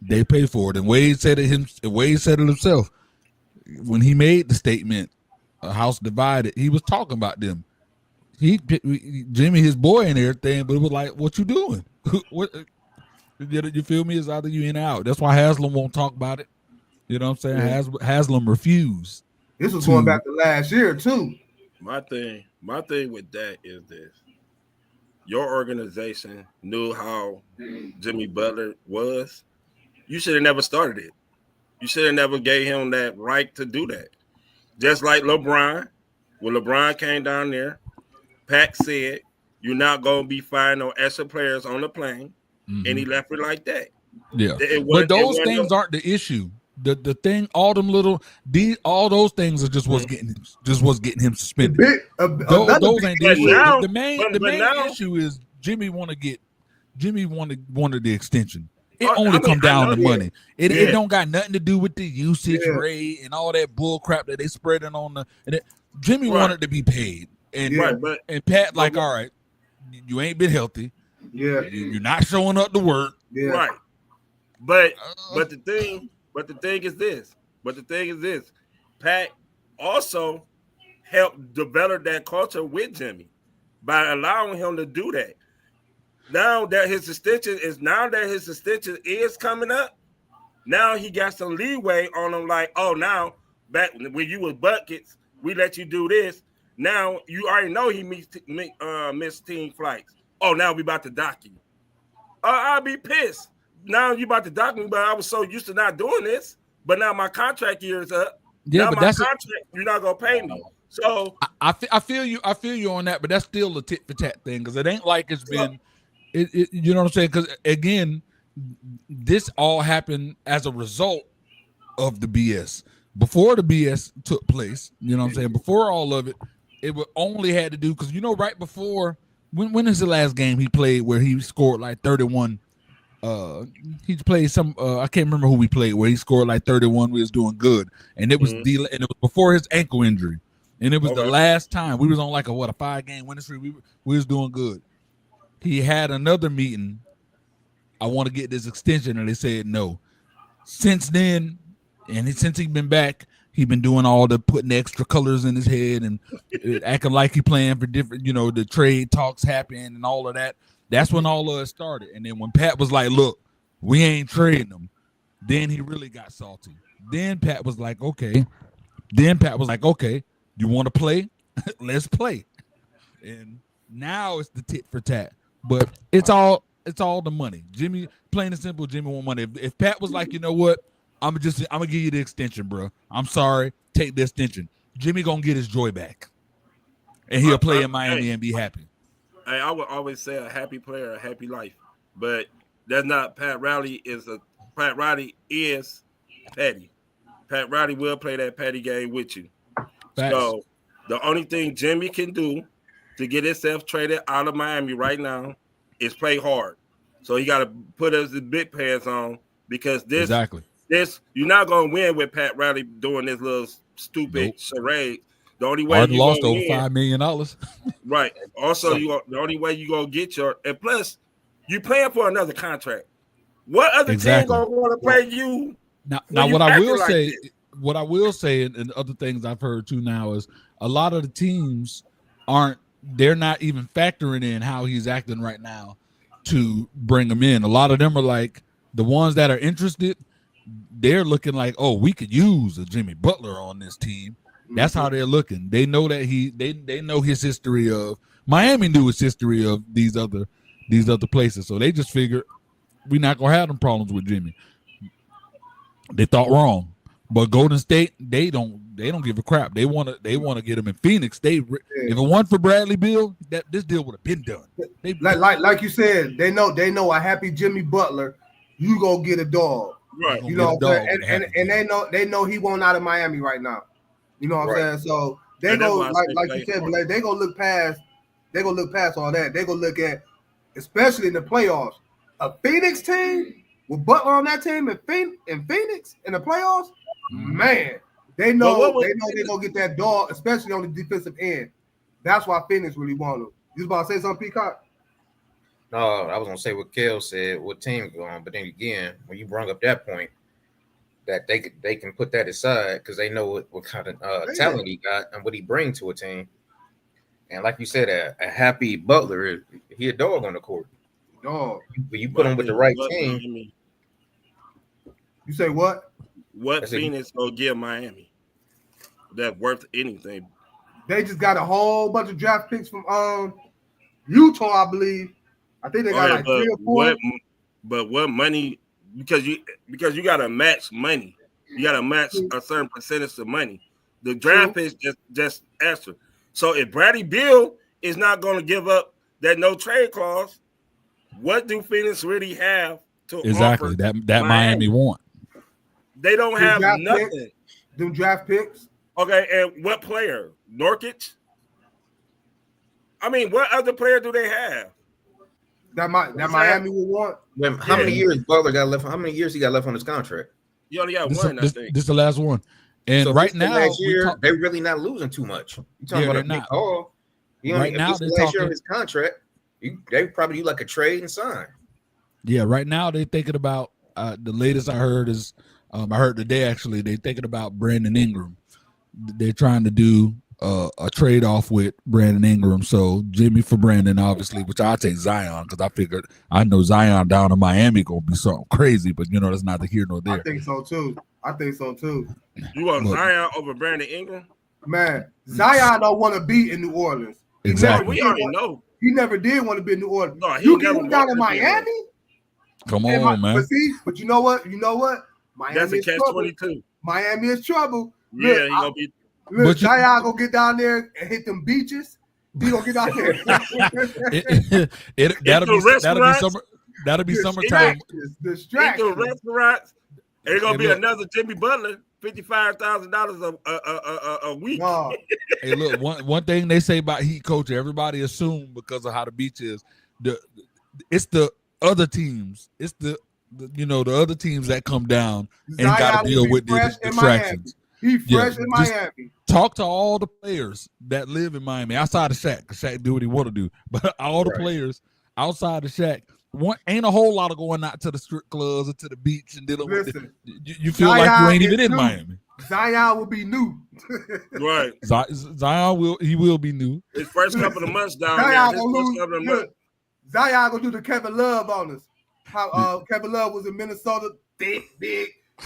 they pay for it. And Wade said it himself when he made the statement, "A house divided." He was talking about them. Jimmy, his boy and everything, but it was like, what you doing? What you feel me? It's either you in or out. That's why Haslam won't talk about it. You know what I'm saying? Yeah. Haslam refused. This was going back to last year too. My thing with that is this: your organization knew how Jimmy Butler was. You should have never started it. You should have never gave him that right to do that. Just like LeBron, when LeBron came down there, Pat said, "You're not going to be flying no extra players on the plane," and he left it like that. Yeah, but those things aren't the issue. The thing, all those things are just what's getting him suspended. Those ain't the issue. The main issue is Jimmy wanted the extension. It only come down to money. It don't got nothing to do with the usage rate and all that bull crap that they spreading on the. Jimmy wanted to be paid, and Pat like, all right, you ain't been healthy. Yeah, you're not showing up to work. Yeah, right. But the thing is this. Pat also helped develop that culture with Jimmy by allowing him to do that. Now that his extension is coming up, now he got some leeway on him. Like, oh, now back when you was buckets, we let you do this. Now you already know he missed team flights. Oh, now we about to dock you. I'll be pissed. Now you about to dock me, but I was so used to not doing this. But now my contract year is up. Yeah, now but my contract, you're not gonna pay me. So I feel you on that, but that's still a tit for tat thing because it ain't like it's been. You know what I'm saying? Because again, this all happened as a result of the BS. Before the BS took place, you know what I'm saying? Before all of it, it would only had to do because right before when is the last game he played where he scored like 31. He played some. I can't remember who we played where he scored like 31. We was doing good, and it was and it was before his ankle injury, and it was the last time we was on like a 5-game winning streak. We was doing good. He had another meeting. I want to get this extension, and they said no. Since then, since he's been back, he been doing all the putting extra colors in his head and acting like he playing for different. You know, the trade talks happen and all of that. That's when all of it started. And then when Pat was like, look, we ain't trading them, then he really got salty. Then Pat was like, okay. You want to play? Let's play. And now it's the tit for tat. But it's all the money. Jimmy, plain and simple, Jimmy want money. If Pat was like, you know what? I'm gonna give you the extension, bro. I'm sorry. Take the extension. Jimmy gonna get his joy back. And he'll play in Miami and be happy. I would always say a happy player, a happy life, but that's not Pat Riley is petty. Pat Riley will play that petty game with you. Facts. So the only thing Jimmy can do to get himself traded out of Miami right now is play hard. So he got to put his big pants on because this you're not gonna win with Pat Riley doing this little stupid charade. The only way you lost over $5 million. Right. Also, the only way you gonna get and plus you paying for another contract. What other team gonna want to pay you? Now what I will say, and other things I've heard too now is a lot of the teams they're not even factoring in how he's acting right now to bring him in. A lot of them are like the ones that are interested. They're looking like, oh, we could use a Jimmy Butler on this team. That's how they're looking. They know that they know his history of Miami, knew his history of these other places. So they just figured we're not gonna have them problems with Jimmy. They thought wrong, But Golden State, they don't give a crap. They want to get him in Phoenix. If it weren't for Bradley Beal, this deal would have been done. Like you said, they know a happy Jimmy Butler, you gonna get a dog. Right. You know what I'm saying? And they know he won't out of Miami right now. You know what I'm saying? So they go like you said, Blake, they gonna look past all that. They gonna look at, especially in the playoffs, a Phoenix team with Butler on that team in Phoenix in the playoffs. Man, they know they're gonna get that dog, especially on the defensive end. That's why Phoenix really want him. You was about to say something, Peacock? No, I was gonna say what Kellz said, what team going, but then again, when you brought up that point, that they can put that aside because they know what kind of talent he got and what he brings to a team. And like you said, a happy Butler, he a dog on the court. Dog. But you put him with the right team. You say what? What Phoenix gonna give Miami that's worth anything? They just got a whole bunch of draft picks from Utah, I believe. I think they got like 3 or 4. But what money? Because you got to match money. You got to match a certain percentage of money. The draft picks just extra. So if Bradley Beal is not going to give up that no trade clause, what do Phoenix really have to offer that Miami want? They don't have nothing. Them draft picks. Okay, and what player? Nurkic? I mean, what other player do they have? That Miami will want. How many years Butler got left? How many years he got left on his contract? He only got one, I think. This is the last one. And so right now, last year, they're really not losing too much. You talking about a big haul? Right now, they're last year of his contract. They probably do like a trade and sign. Yeah, right now they're thinking about the latest I heard is I heard today actually they're thinking about Brandon Ingram. They're trying to do a trade off with Brandon Ingram. So Jimmy for Brandon, obviously, which I take Zion because I know Zion down in Miami gonna be something crazy, but that's neither here nor there. I think so too. You want Zion over Brandon Ingram? Man, Zion don't want to be in New Orleans. Exactly. We already know. He never did want to be in New Orleans. No, you get him down in Miami? Come on, man. But you know what? Miami That's a catch-22. Miami is trouble. Yeah, he gonna be. Look, Zion gonna get down there and hit them beaches. He gonna get out there. That'll be summertime. The restaurants. It's gonna be another Jimmy Butler, $55,000 a week. Wow. Hey, look, one thing they say about Heat coach, everybody assume because of how the beach is, it's the other teams. It's the other teams that come down and got to deal with the distractions. He's fresh in Miami. Talk to all the players that live in Miami outside of Shaq, because Shaq do what he want to do. But all the players outside of Shaq, ain't a whole lot of going out to the strip clubs or to the beach and dealing with it. You feel Zion like you ain't even in Miami. Zion will be new. Right. Zion will be new. His first couple of months down there. Zion gonna do the Kevin Love on us. How Kevin Love was in Minnesota, big.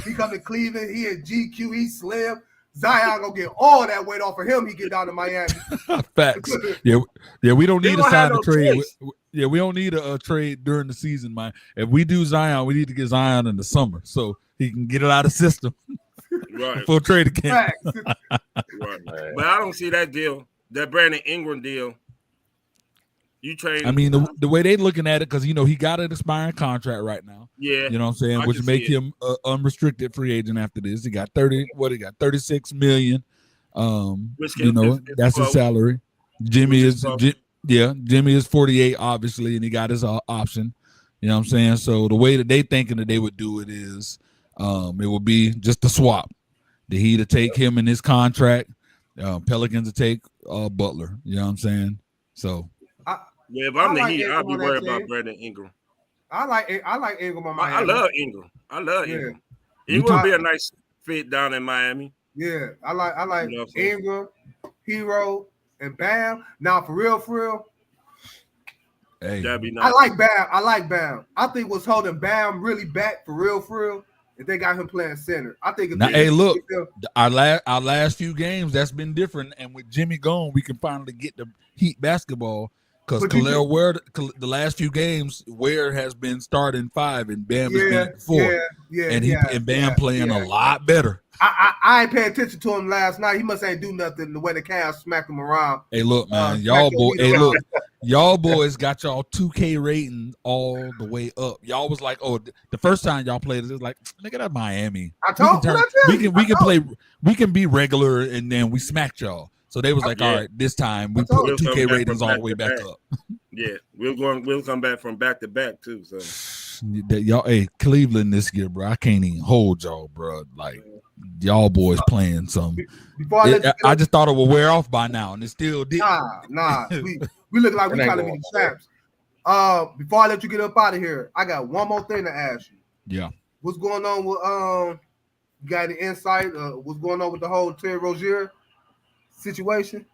He come to Cleveland, he at GQ, he slim. Zion gonna get all that weight off of him. He get down to Miami. Facts. Yeah. We don't need to sign a trade. We don't need a trade during the season, man. If we do Zion, we need to get Zion in the summer so he can get it out of the system. Right. For trade again. Right. But I don't see that deal, that Brandon Ingram deal. You trade. I mean, the way they looking at it, because he got an expiring contract right now. Yeah, you know what I'm saying, which make him an unrestricted free agent after this. He got 36 million. That's his salary. Jimmy is 48, obviously, and he got his option. You know what I'm saying? So the way that they thinking that they would do it is, it would be just a swap. The Heat to take him in his contract, Pelicans to take Butler. You know what I'm saying? So. Yeah, if I'm the Heat, I'll be worried about Brandon Ingram. I like Ingram on Miami. I love Ingram. Ingram. He would be a nice fit down in Miami. Yeah, I like Ingram, Hero, and Bam. Now for real. Hey, that'd be nice. I like Bam. I think what's holding Bam really back for real. If they got him playing center, I think. Our last few games that's been different, and with Jimmy gone, we can finally get the Heat basketball. Because Khalil Ware, the last few games, Ware has been starting 5 and Bam has been 4. And Bam playing a lot better. I ain't paying attention to him last night. He must ain't do nothing the way the Cavs smacked him around. Hey, look, man, y'all boys got y'all 2K rating all the way up. Y'all was like, oh, the first time y'all played it was like, nigga, that's Miami. We can be regular, and then we smacked y'all. So they was like, all right, this time we put 2K ratings all the way back up. Yeah, we'll come back from back to back too. So y'all, hey, Cleveland this year, bro. I can't even hold y'all, bro. Like y'all boys playing some. I just thought it would wear off by now, and it still did. Nah. we look like we trying to be the champs. Before I let you get up out of here, I got one more thing to ask you. Yeah. What's going on with you got any insight? What's going on with the whole Terry Rozier situation?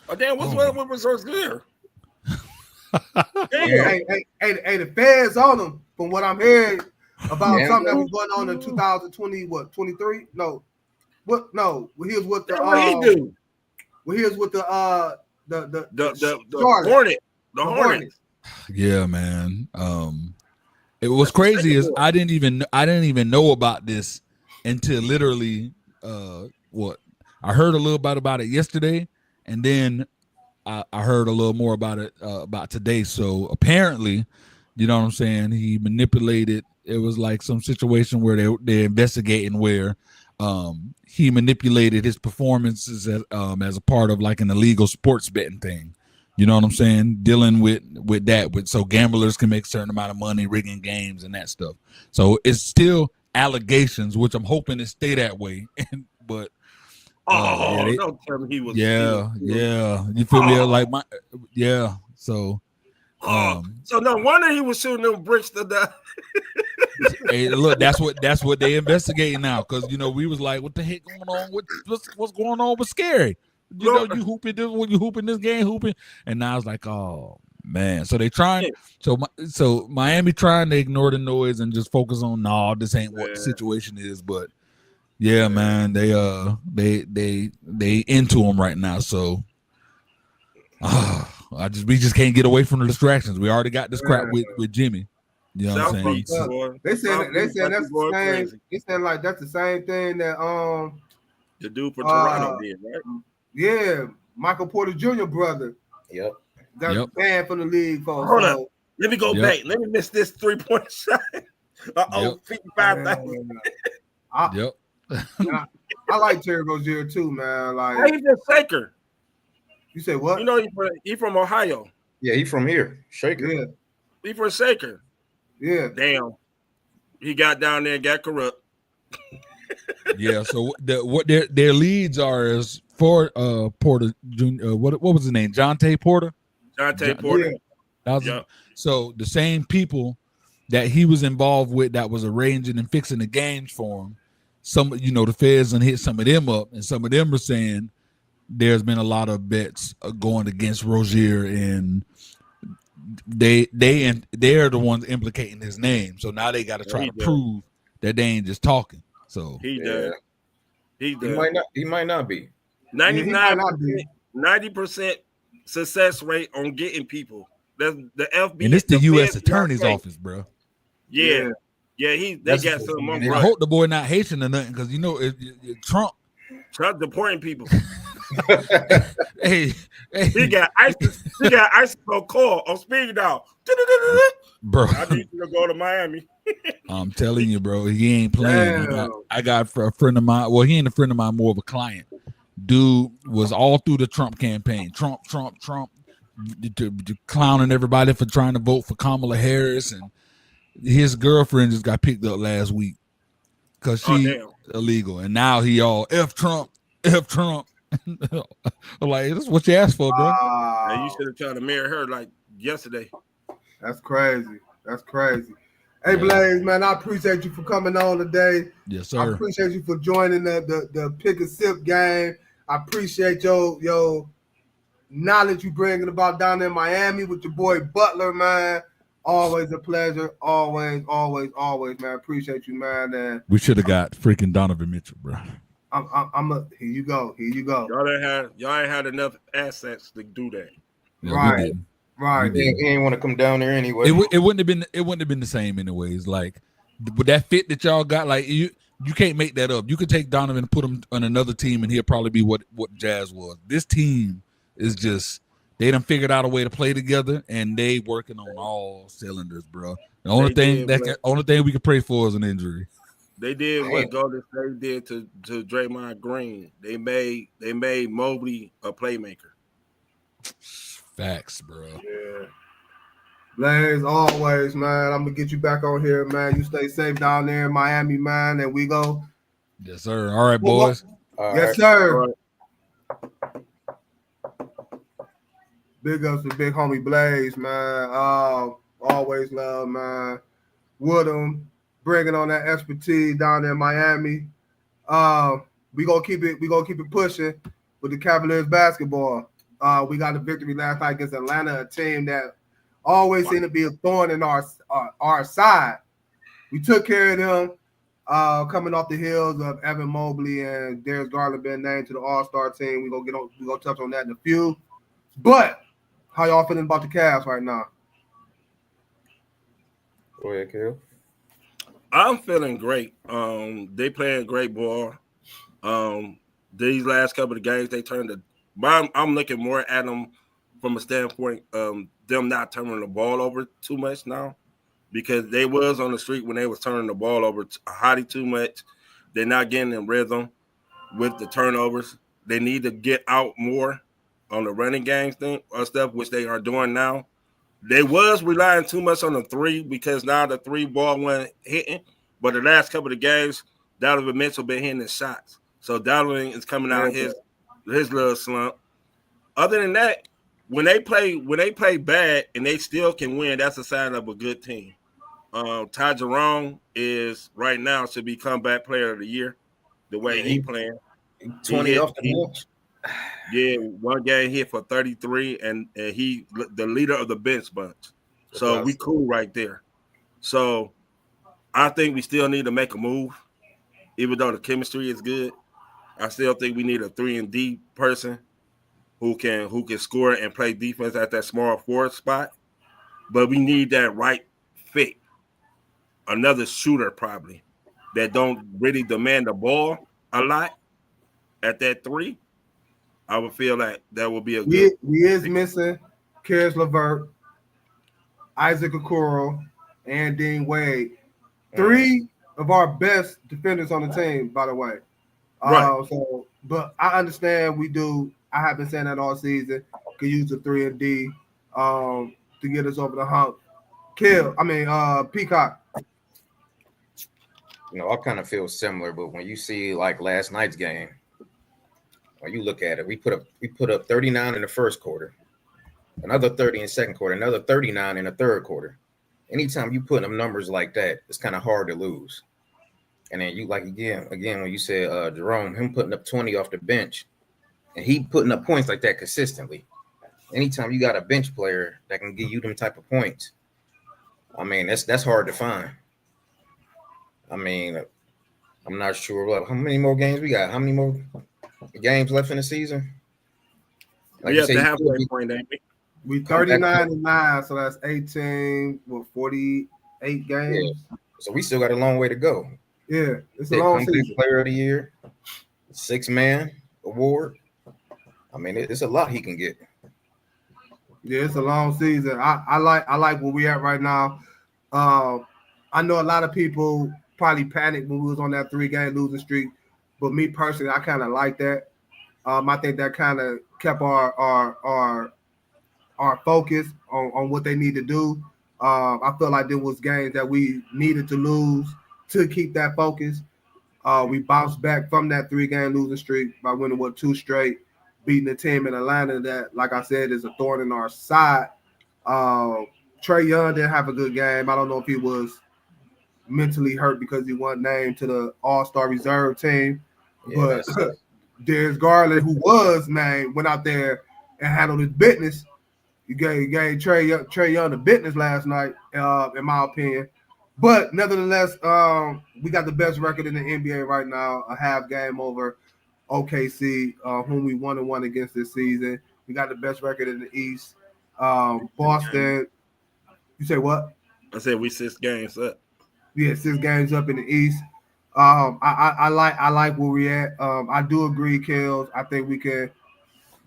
Oh damn, what's with Rozier? Hey, the feds on him from what I'm hearing about something that was going on in 2020, 23? No. What? No. Well, he was with the what he do? Well, he was with the Hornets. The Hornets. Yeah, man. It was crazy is I didn't even know about this until literally I heard a little bit about it yesterday, and then I heard a little more about it about today. So apparently, you know what I'm saying, he manipulated. It was like some situation where they're investigating where he manipulated his performances as a part of like an illegal sports betting thing. You know what I'm saying? Dealing with that, so gamblers can make a certain amount of money, rigging games and that stuff. So it's still allegations, which I'm hoping it stay that way. But don't tell me he was. Yeah. You feel me? Like So. So no wonder he was shooting them bricks to death. Hey, look, that's what they investigating now, because we was like, what the heck going on? What's going on with Scary? You hooping this when you hooping this game, hooping, and now it's like, oh man. So they trying. So Miami trying to ignore the noise and just focus on this ain't what the situation is. But yeah, man, they into him right now. So we just can't get away from the distractions. We already got this crap with Jimmy. You know what I'm saying? They saying that's the same. They saying like that's the same thing that the dude for Toronto did, right? Yeah, Michael Porter Jr. brother. Yep. That's banned from the league. Hold up. Let me go back. Let me miss this 3-point shot. 55,000. Yep. I like Terry Rozier too, man. Like he's a shaker. You say what? You know he from Ohio. Yeah, he from here. Shaker. Yeah. He from Shaker. Yeah. Damn. He got down there and got corrupt. Yeah. So what their leads are is for Porter Jr. What was his name? Jonte Porter. Porter. Yeah. So the same people that he was involved with that was arranging and fixing the games for him. The feds and hit some of them up, and some of them were saying there's been a lot of bets going against Rozier, and they're the ones implicating his name. So now they got to try to prove that they ain't just talking. So he does. He might not be. 90% success rate on getting people. That's the FBI. And it's the U.S. Attorney's office, bro. Yeah. They got something on. I hope the boy not Haitian or nothing, because Trump deporting people. Hey, he got ISIS call on speed dial. Bro, I need you to go to Miami. I'm telling you, bro, he ain't playing. I got a friend of mine. Well, he ain't a friend of mine, more of a client. Dude was all through the Trump campaign. Trump, clowning everybody for trying to vote for Kamala Harris, and his girlfriend just got picked up last week because she illegal, and now he all F Trump. Like, that's what you asked for, bro. You should have tried to marry her like yesterday. That's crazy. Hey, Blaze, man, I appreciate you for coming on today. Yes, sir. I appreciate you for joining the pick and sip game. I appreciate your knowledge you bringing about down there in Miami with your boy Butler, man. Always a pleasure. Always, man. Appreciate you, man. And we should have got freaking Donovan Mitchell, bro. Here you go. Y'all ain't had enough assets to do that. Yeah, right. Right. He didn't want to come down there anyway. It wouldn't have been the same anyways. Like with that fit that y'all got, like you can't make that up. You could take Donovan and put him on another team, and he'll probably be what Jazz was. This team is just they done figured out a way to play together, and they working on all cylinders, bro. The only thing we can pray for is an injury. They did what Golden State did to Draymond Green. They made Mobley a playmaker. Facts, bro. Yeah. Blaze, always, man. I'm gonna get you back on here, man. You stay safe down there in Miami, man. And we go. Yes, sir. All right, boys. Yes, sir. Big ups to big homie Blaze, man. Always love, man. Woodham bringing on that expertise down there in Miami. We gonna keep it pushing with the Cavaliers basketball. We got a victory last night against Atlanta, a team that always seemed to be a thorn in our side. We took care of them, coming off the heels of Evan Mobley and Darius Garland being named to the All-Star team. We gonna touch on that in a few. But how y'all feeling about the Cavs right now? Go ahead, Kellz. I'm feeling great. They playing great ball. These last couple of games they turned the. I'm looking more at them from a standpoint them not turning the ball over too much now, because they was on the street when they was turning the ball over hotty too much. They're not getting in rhythm with the turnovers. They need to get out more on the running game thing or stuff, which they are doing now. They was relying too much on the three because now the three ball wasn't hitting. But the last couple of games, Donovan Mitchell been hitting his shots. So Donovan is coming out his little slump. Other than that, when they play bad and they still can win, that's a sign of a good team. Ty Jerome is right now should be comeback player of the year. The way he playing, 20 off the bench. Yeah, one game hit for 33, and he the leader of the bench bunch. So we cool right there. So I think we still need to make a move, even though the chemistry is good. I still think we need a 3-and-D person who can score and play defense at that small forward spot. But we need that right fit. Another shooter probably that don't really demand the ball a lot at that three. I would feel like that would be a good. We is missing Caris LeVert, Isaac Okoro, and Dean Wade. Three of our best defenders on the team, by the way. Right. But I understand we do. I have been saying that all season. Could use the 3-and-D to get us over the hump. Peacock. I kind of feel similar, but when you see like last night's game, when you look at it, we put up 39 in the first quarter, another 30 in the second quarter, another 39 in the third quarter. Anytime you put them numbers like that, it's kind of hard to lose. And then you like again when you said Jerome, him putting up 20 off the bench, and he putting up points like that consistently. Anytime you got a bench player that can give you them type of points, I mean that's hard to find. I mean, I'm not sure how many more games we got. How many more games left in the season? Like you have to halfway point, ain't we? We 39-9, so that's 18 with 48 games. Yeah. So we still got a long way to go. Yeah, it's a long season. Player of the year, 6-man award. I mean, it's a lot he can get. Yeah, it's a long season. I like where we at right now. I know a lot of people probably panicked when we was on that 3-game losing streak, but me personally, I kind of like that. I think that kind of kept our focus on what they need to do. I feel like there was games that we needed to lose to keep that focus. We bounced back from that 3-game losing streak by winning 2 straight, beating the team in Atlanta that, like I said, is a thorn in our side. Trae Young didn't have a good game. I don't know if he was mentally hurt because he wasn't named to the All-Star reserve team. Yeah, but Darius Garland, who was named, went out there and handled his business. He gave Trae Young the business last night, in my opinion. But nevertheless, we got the best record in the NBA right now, a half game over OKC, whom we 1-1 against this season. We got the best record in the East. Boston. You say what? I said we 6 games up. Yeah, 6 games up in the East. I like where we at. I do agree, Kellz. I think we can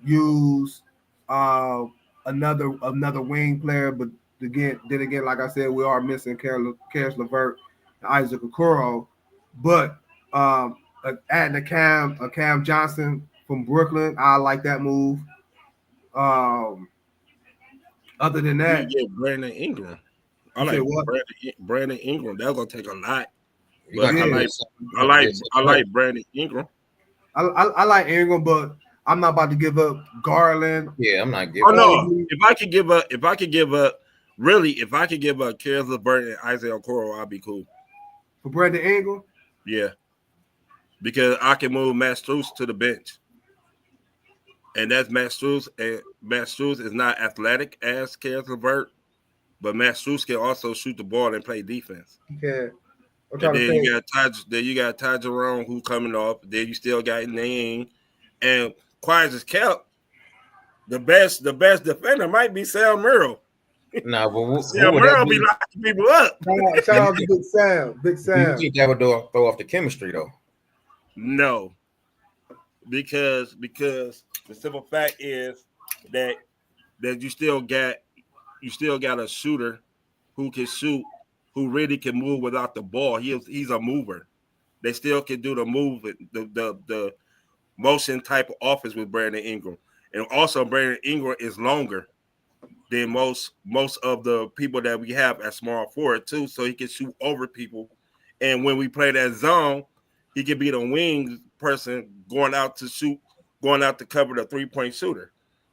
use another wing player, but then again, like I said, we are missing Caris LeVert and Isaac Okoro. But adding a Cam Johnson from Brooklyn, I like that move. Other than that, you get Brandon Ingram. I like Brandon Ingram. That's gonna take a lot. But I like Brandon Ingram. I like Ingram, but I'm not about to give up Garland. Yeah, I'm not giving. Oh no! If I could give up Caris LeVert and Isaiah Okoro, I'd be cool. For Brandon Ingram? Yeah, because I can move Matt Strus to the bench, and that's Matt Strus. And Matt Strus is not athletic as Caris LeVert, but Matt Strus can also shoot the ball and play defense. Okay. And then you got Ty Jerome who's coming off. Then you still got Nang, and quiet as kept. The best defender might be Sam Merrill. Nah, but Sam Merrill be locking people up. Shout out to Big Sam. Big Sam. You think that would throw off the chemistry though? No, because the simple fact is that you still got a shooter who can shoot, who really can move without the ball. He's a mover. They still can do the move, the motion type of offense with Brandon Ingram. And also Brandon Ingram is longer than most of the people that we have at small forward too. So he can shoot over people. And when we play that zone, he can be the wing person going out to cover the 3-point shooter.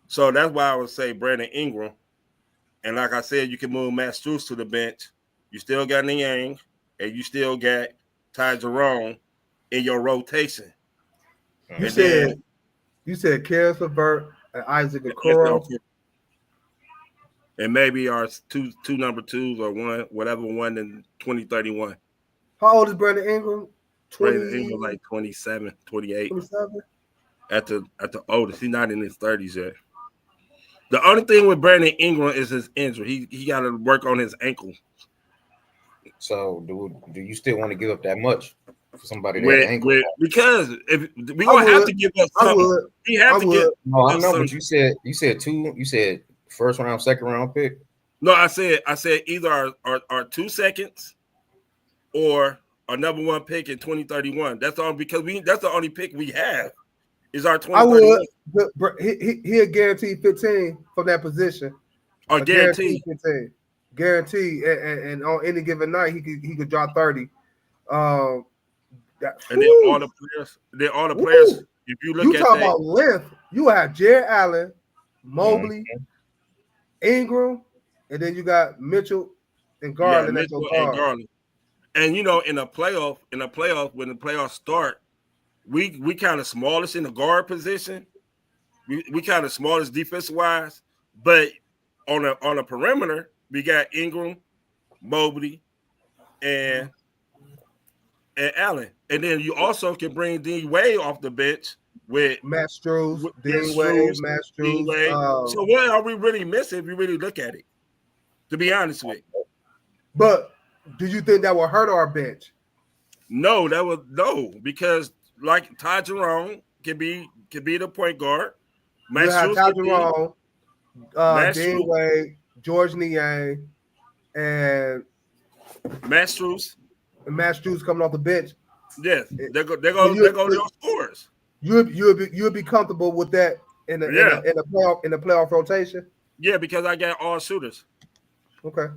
So that's why I would say Brandon Ingram. And like I said, you can move Matt Strus to the bench. You still got Niang, and you still got Ty Jerome in your rotation. You said Caris LeVert and Isaac Okoro. And maybe our two number twos or one in 2031. How old is Brandon Ingram? Brandon Ingram like 27, 28. 27? At the oldest. He's not in his 30s yet. The only thing with Brandon Ingram is his injury. He got to work on his ankle. So do you still want to give up that much for somebody that ankle? Because if we're gonna have to give up something, we have to give. No, I know, but you said first round, second round pick. No, I said either our 2 seconds or our number 1 pick in 2031. That's all, because that's the only pick we have is our 2031. I would. He'll guarantee 15 from that position. Or guarantee 15. Guaranteed, and on any given night he could drop 30. And then all the players. If you look at about length, you have Jared Allen, Mobley, Ingram, and then you got Mitchell and Garland. And in the playoff, when the playoffs start, we kind of smallest in the guard position. We kind of smallest defensive wise, but on a perimeter. We got Ingram, Mobley, and Allen. And then you also can bring D Wade off the bench with Matt Strus, D Wade, Matt Strus. So what are we really missing if you really look at it? To be honest with you. But do you think that will hurt our bench? No, because like Ty Jerome can be the point guard. Matt Strus, Ty Jerome, D Wade, George Niang, and Matt Strus. And Matt Strus coming off the bench. Yes, they're going your scores. You'll be comfortable with that in the playoff rotation. Yeah, because I got all shooters. Okay.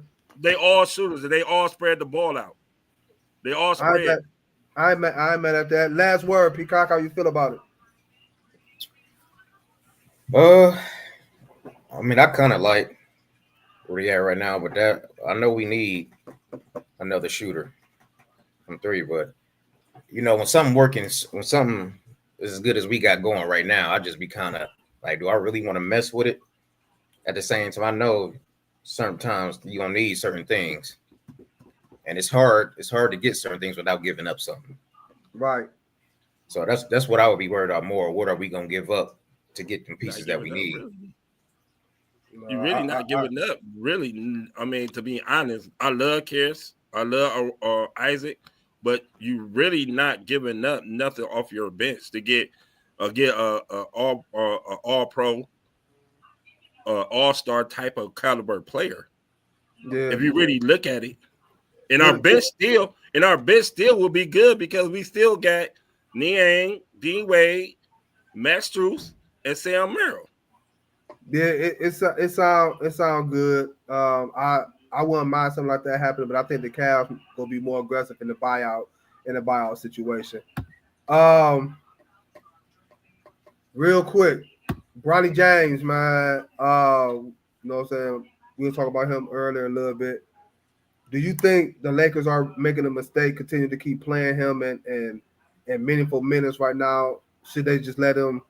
They all shooters, and they all spread the ball out. They all spread. I'm mad at that. Last word, Peacock. How you feel about it? I mean, I kind of like where he at right now, but that I know we need another shooter from 3. But when something is as good as we got going right now, I just be kind of like, do I really want to mess with it? At the same time, I know certain times you're gonna need certain things, and it's hard to get certain things without giving up something. Right. So that's what I would be worried about more. What are we gonna give up to get the pieces that we need? You're really not giving up. Really, I mean, to be honest, I love Kellz, I love Isaac, but you really not giving up nothing off your bench to get a all pro, all-star type of caliber player. Yeah. If you really look at it, and our bench still will be good because we still got Niang, Dean Wade, Max Strus, and Sam Merrill. Yeah, it sound good. I wouldn't mind something like that happening, but I think the Cavs gonna be more aggressive in the buyout situation. Real quick, Bronny James, man. You know what I'm saying? We were talking about him earlier a little bit. Do you think the Lakers are making a mistake, continue to keep playing him and meaningful minutes right now? Should they just let him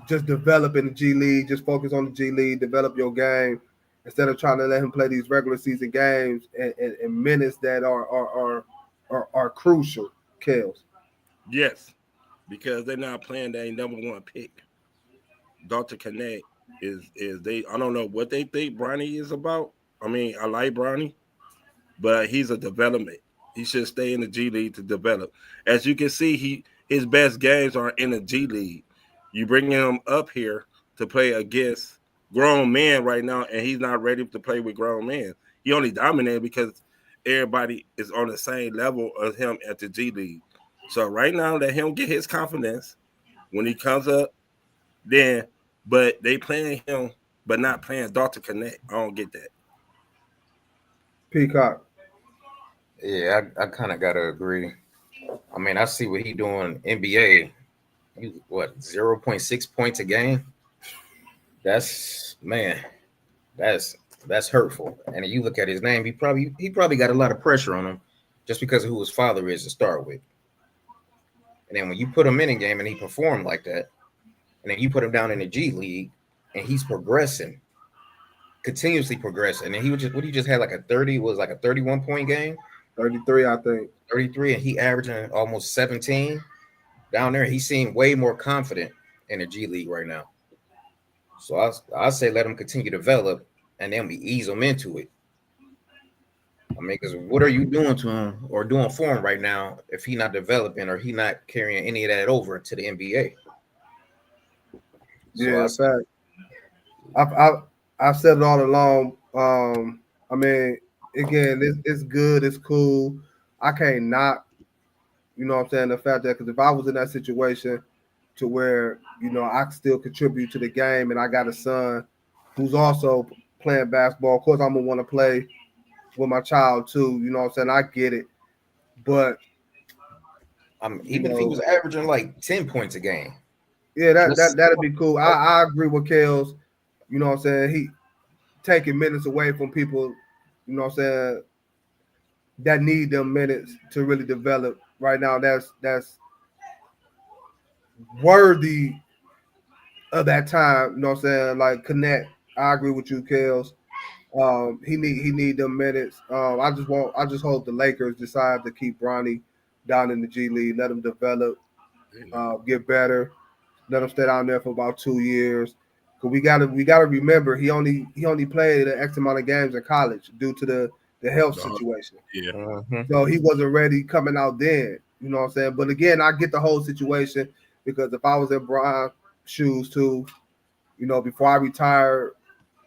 just develop in the G League, just focus on the G League, develop your game, instead of trying to let him play these regular season games and minutes that are crucial, Kellz? Yes, because they're not playing their number one pick. Dr. Connect is they. I don't know what they think Bronny is about. I mean, I like Bronny, but he's a development. He should stay in the G League to develop. As you can see, his best games are in the G League. You bring him up here to play against grown men right now, and he's not ready to play with grown men. He only dominated because everybody is on the same level as him at the G League. So right now, let him get his confidence when he comes up. Then, but they playing him, but not playing Dr. Connect. I don't get that. Peacock. Yeah, I kind of gotta agree. I mean, I see what he doing NBA. He, 0.6 points a game? That's hurtful. And you look at his name, he probably got a lot of pressure on him just because of who his father is to start with. And then when you put him in a game and he performed like that, and then you put him down in the G League and he's progressing, continuously progressing. And he just had like a 31 point game. 33, I think. 33, and he averaging almost 17 down there. He seemed way more confident in the G League right now. So I say let him continue to develop, and then we ease him into it. I mean, because what are you doing to him or doing for him right now if he not developing or he not carrying any of that over to the NBA? Yeah, fact. I've said it all along. I mean, again, it's good, it's cool. I can't knock, you know what I'm saying, the fact that, because if I was in that situation to where, you know, I still contribute to the game and I got a son who's also playing basketball, of course I'm going to want to play with my child too, you know what I'm saying? I get it. But even if he was averaging like 10 points a game. Yeah, that'd be cool. I agree with Kellz, you know what I'm saying? He taking minutes away from people, you know what I'm saying, that need them minutes to really develop right now. That's worthy of that time, you know what I'm saying? Like Connect. I agree with you, Kellz. He need them minutes. I just hope the Lakers decide to keep Bronny down in the G League, let him develop, get better, let him stay down there for about 2 years. Cause we gotta remember he only played an X amount of games in college due to the health situation. Yeah. So he wasn't ready coming out then. You know what I'm saying? But again, I get the whole situation because if I was in Bron's shoes too, you know, before I retire,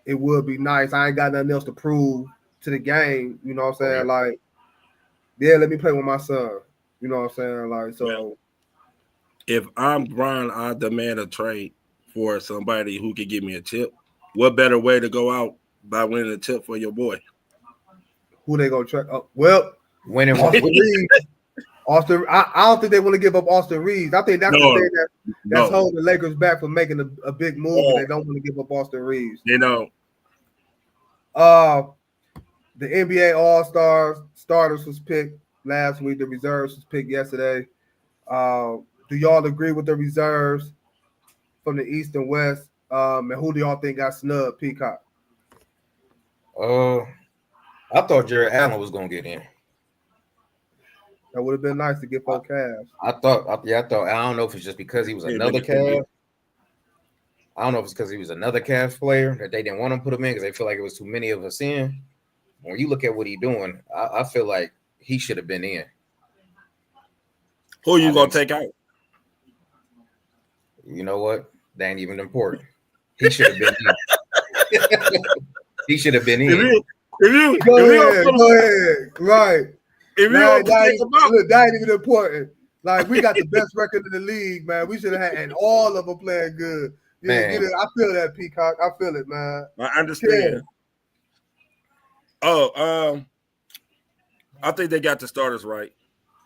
it would be nice. I ain't got nothing else to prove to the game. You know what I'm saying? Like, yeah, let me play with my son. You know what I'm saying? Like, so. If I'm Bron, I demand a trade for somebody who could give me a chip. What better way to go out by winning a chip for your boy? Who they gonna trade? Well, winning Austin Reeves. Austin, I don't think they want to give up Austin Reeves. I think that's the thing that's holding the Lakers back from making a big move. And they don't want to give up Austin Reeves. You know. The NBA All-Stars starters was picked last week. The reserves was picked yesterday. Do y'all agree with the reserves from the East and West? And who do y'all think got snubbed, Peacock? I thought Jared Allen was gonna get in. That would have been nice to get 4 Cavs. I thought. I don't know if it's just because he was another Cav. I don't know if it's because he was another Cavs player that they didn't want to put him in because they feel like it was too many of us in. When you look at what he's doing, I feel like he should have been in. Who are you gonna take out? You know what? That ain't even important. He should have been in. He should have been in. Go ahead. Right. That ain't even important. Like, we got the best record in the league, man. We should have had, and all of them playing good. Yeah, I feel that, Peacock. I feel it, man. I understand. Yeah. I think they got the starters right.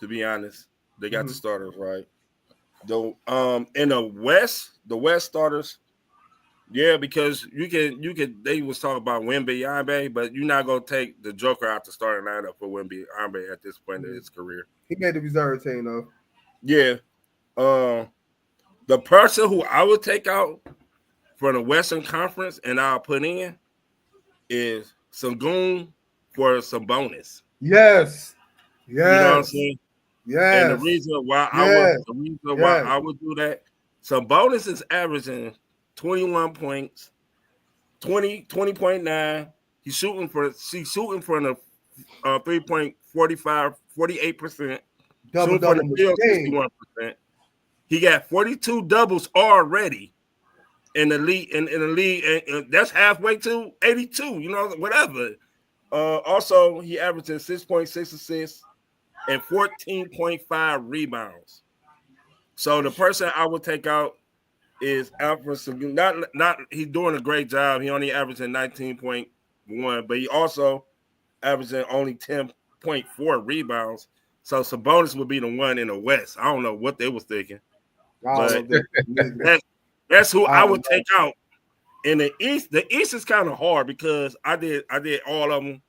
To be honest, they got the starters right. Though, in the West starters, yeah, because you can. They was talking about Wemby, but you're not gonna take the Joker out the starting lineup for Wemby at this point in his career. He made the reserve team though. Yeah. The person who I would take out from the Western Conference and I'll put in is Sengun for Sabonis. Yes. You know what I'm saying? Yes. And the reason why I would do that, Sabonis is averaging 21 points, 20.9. He's shooting for the 3.45, 48%. Double 61%. He got 42 doubles already in the league. In the league, and that's halfway to 82. You know, whatever. Also, he averages 6.6 assists and 14.5 rebounds. So the person I would take out is Alfred Sengun. Not he's doing a great job. He only averaging 19.1, but he also averaging only 10.4 rebounds. So Sabonis would be the one in the West. I don't know what they was thinking. But that's who I would take out. In the East is kind of hard because I did all of them,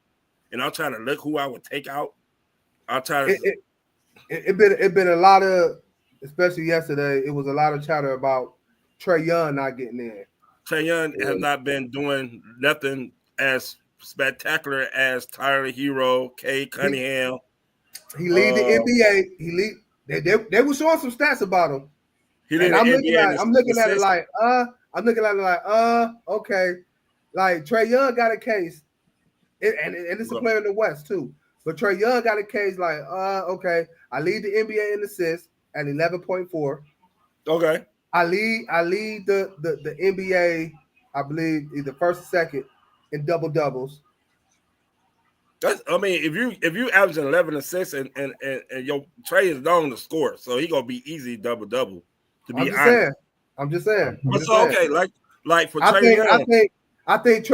and I'm trying to look who I would take out. I'll try to. It been a lot of, especially yesterday. It was a lot of chatter about Trae Young not getting in. Trae Young has not been doing nothing as spectacular as Tyler Hero, Cade Cunningham. He lead the NBA. They were showing some stats about him. I'm looking at it like, okay. Like Trae Young got a case, and it's a player in the West too. But Trae Young got a case like, okay. I lead the NBA in assists at 11.4. Okay. I lead the NBA, I believe, either first or second in double doubles. If you average 11 assists and your Trae is known to score, so he gonna be easy double. To be honest, I'm just saying. Okay, like for Trae Young, I think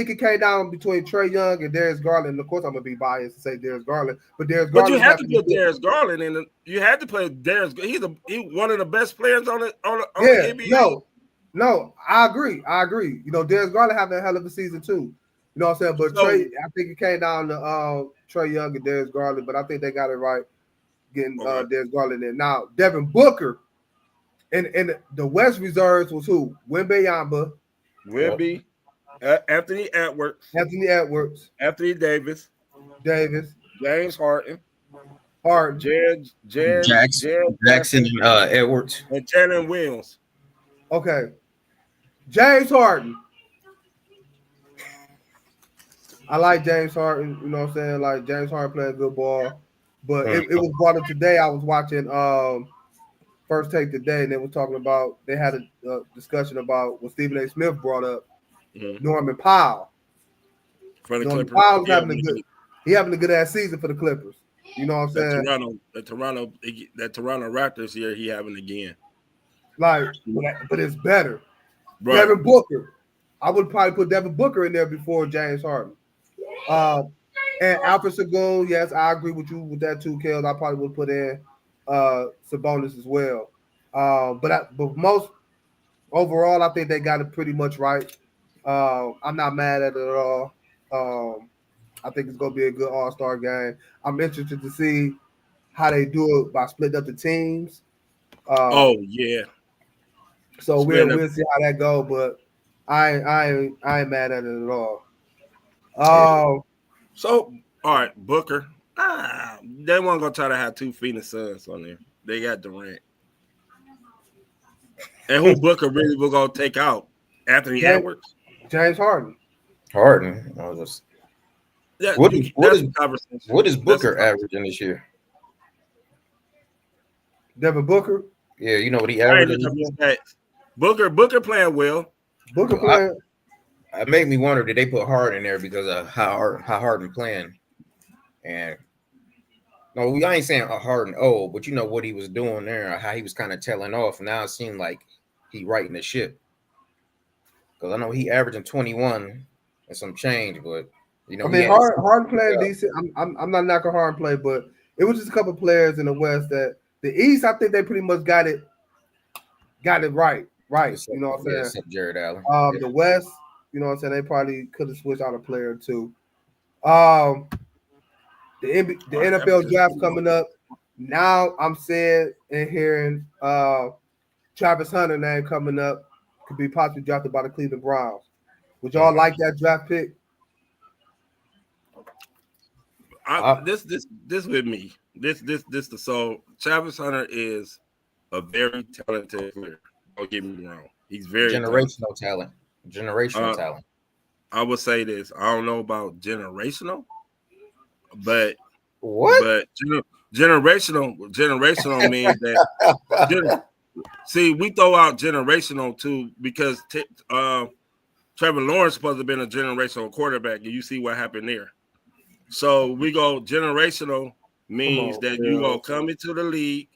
it came down between Trae Young and Darius Garland. Of course, I'm gonna be biased to say Darius Garland, but Darius Garland. But you have to put Darius Garland in. You had to play Darius. He's one of the best players on the NBA. No, I agree. You know, Darius Garland having a hell of a season too. You know what I'm saying? But Trae, I think it came down to Trae Young and Darius Garland, but I think they got it right getting Darius Garland in. Now, Devin Booker and the West reserves was who? Wemby, Anthony Edwards, Anthony Davis, James Harden, Jackson, Edwards, and Jalen Williams. Okay, James Harden. I like James Harden. You know what I'm saying? Like James Harden playing good ball, but it was brought up today. I was watching First Take Today, and they were talking about. They had a discussion about what Stephen A. Smith brought up. Norman Powell. Norman Powell's having a good ass season for the Clippers. You know what I'm saying? That Toronto Raptors here, he having again. Like, but it's better. Right. Devin Booker. I would probably put Devin Booker in there before James Harden. And Alfred Sengun, yes, I agree with you with that too, Kellz. I probably would put in Sabonis as well. But most overall, I think they got it pretty much right. I'm not mad at it at all. I think it's gonna be a good All-Star game. I'm interested to see how they do it by splitting up the teams. So we'll see how that go, but I ain't mad at it at all. So all right, Booker. They weren't gonna try to have two Phoenix Suns on there. They got Durant. And who Booker really was gonna take out Anthony Edwards, James Harden. Harden. Yeah, What is Booker that's averaging this year? Devin Booker. Yeah, you know what he I ain't averaged. looking at his stats. Booker playing well. Booker playing. It made me wonder, did they put Harden there because of how Harden playing? And no, I ain't saying a Harden old, but you know what he was doing there, how he was kind of tailing off. Now it seemed like he righting the ship. Because I know he averaging 21 and some change, but you know, I mean, Harden playing decent. I'm not knocking Harden play, but it was just a couple of players in the West that the East, I think they pretty much got it right. You know what I'm saying? Except Jared Allen. The West, you know what I'm saying? They probably could have switched out a player or two. The NFL draft coming up. Now I'm saying and hearing Travis Hunter name coming up could be possibly drafted by the Cleveland Browns. Would y'all like that draft pick? This with me. So Travis Hunter is a very talented player. Don't get me wrong. He's very generational talent. Talent. I would say this. I don't know about generational, but generational means that see, we throw out generational too because Trevor Lawrence supposed to have been a generational quarterback, and you see what happened there. So we go generational means that you gonna come into the league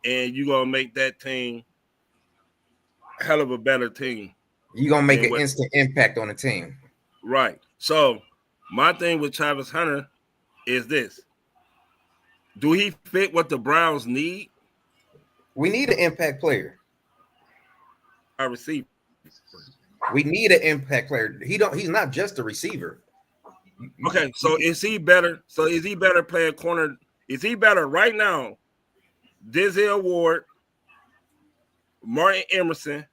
and you gonna make that team hell of a better team. You gonna make an instant impact on the team, right? So my thing with Travis Hunter is this: do he fit what the Browns need? We need an impact player. I receive. We need an impact player. He's not just a receiver. Okay, so is he better? So is he better playing corner? Is he better right now? Denzel Ward, Martin Emerson,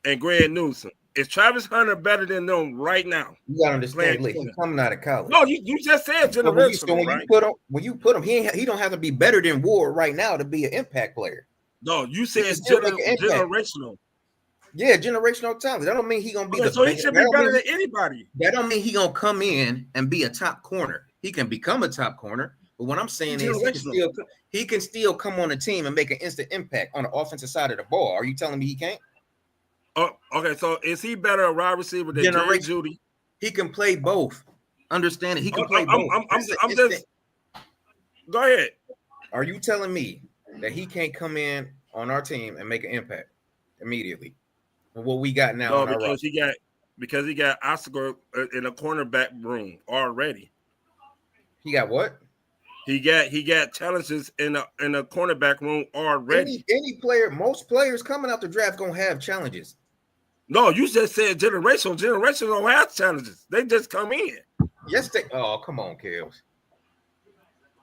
and Greg Newsom. Is Travis Hunter better than them right now? You gotta understand, he's coming out of college. No, you just said generational. When you put him, he don't have to be better than Ward right now to be an impact player. No, you said generational. Yeah, generational talent. That don't mean he gonna be so he should be better than anybody. That don't mean he gonna come in and be a top corner. He can become a top corner, but what I'm saying is he can still come on the team and make an instant impact on the offensive side of the ball. Are you telling me he can't? Oh, okay. So is he better a wide receiver than Jerry Jeudy? He can play both. Understand it? He can play both. I'm just. Go ahead. Are you telling me that he can't come in on our team and make an impact immediately? And what we got now? No, because he got Oscar in a cornerback room already. He got what? He got challenges in a cornerback room already. Any player, most players coming out the draft gonna have challenges. No, you just said generational. Generational don't have challenges. They just come in. Yes, oh, come on, Kellz.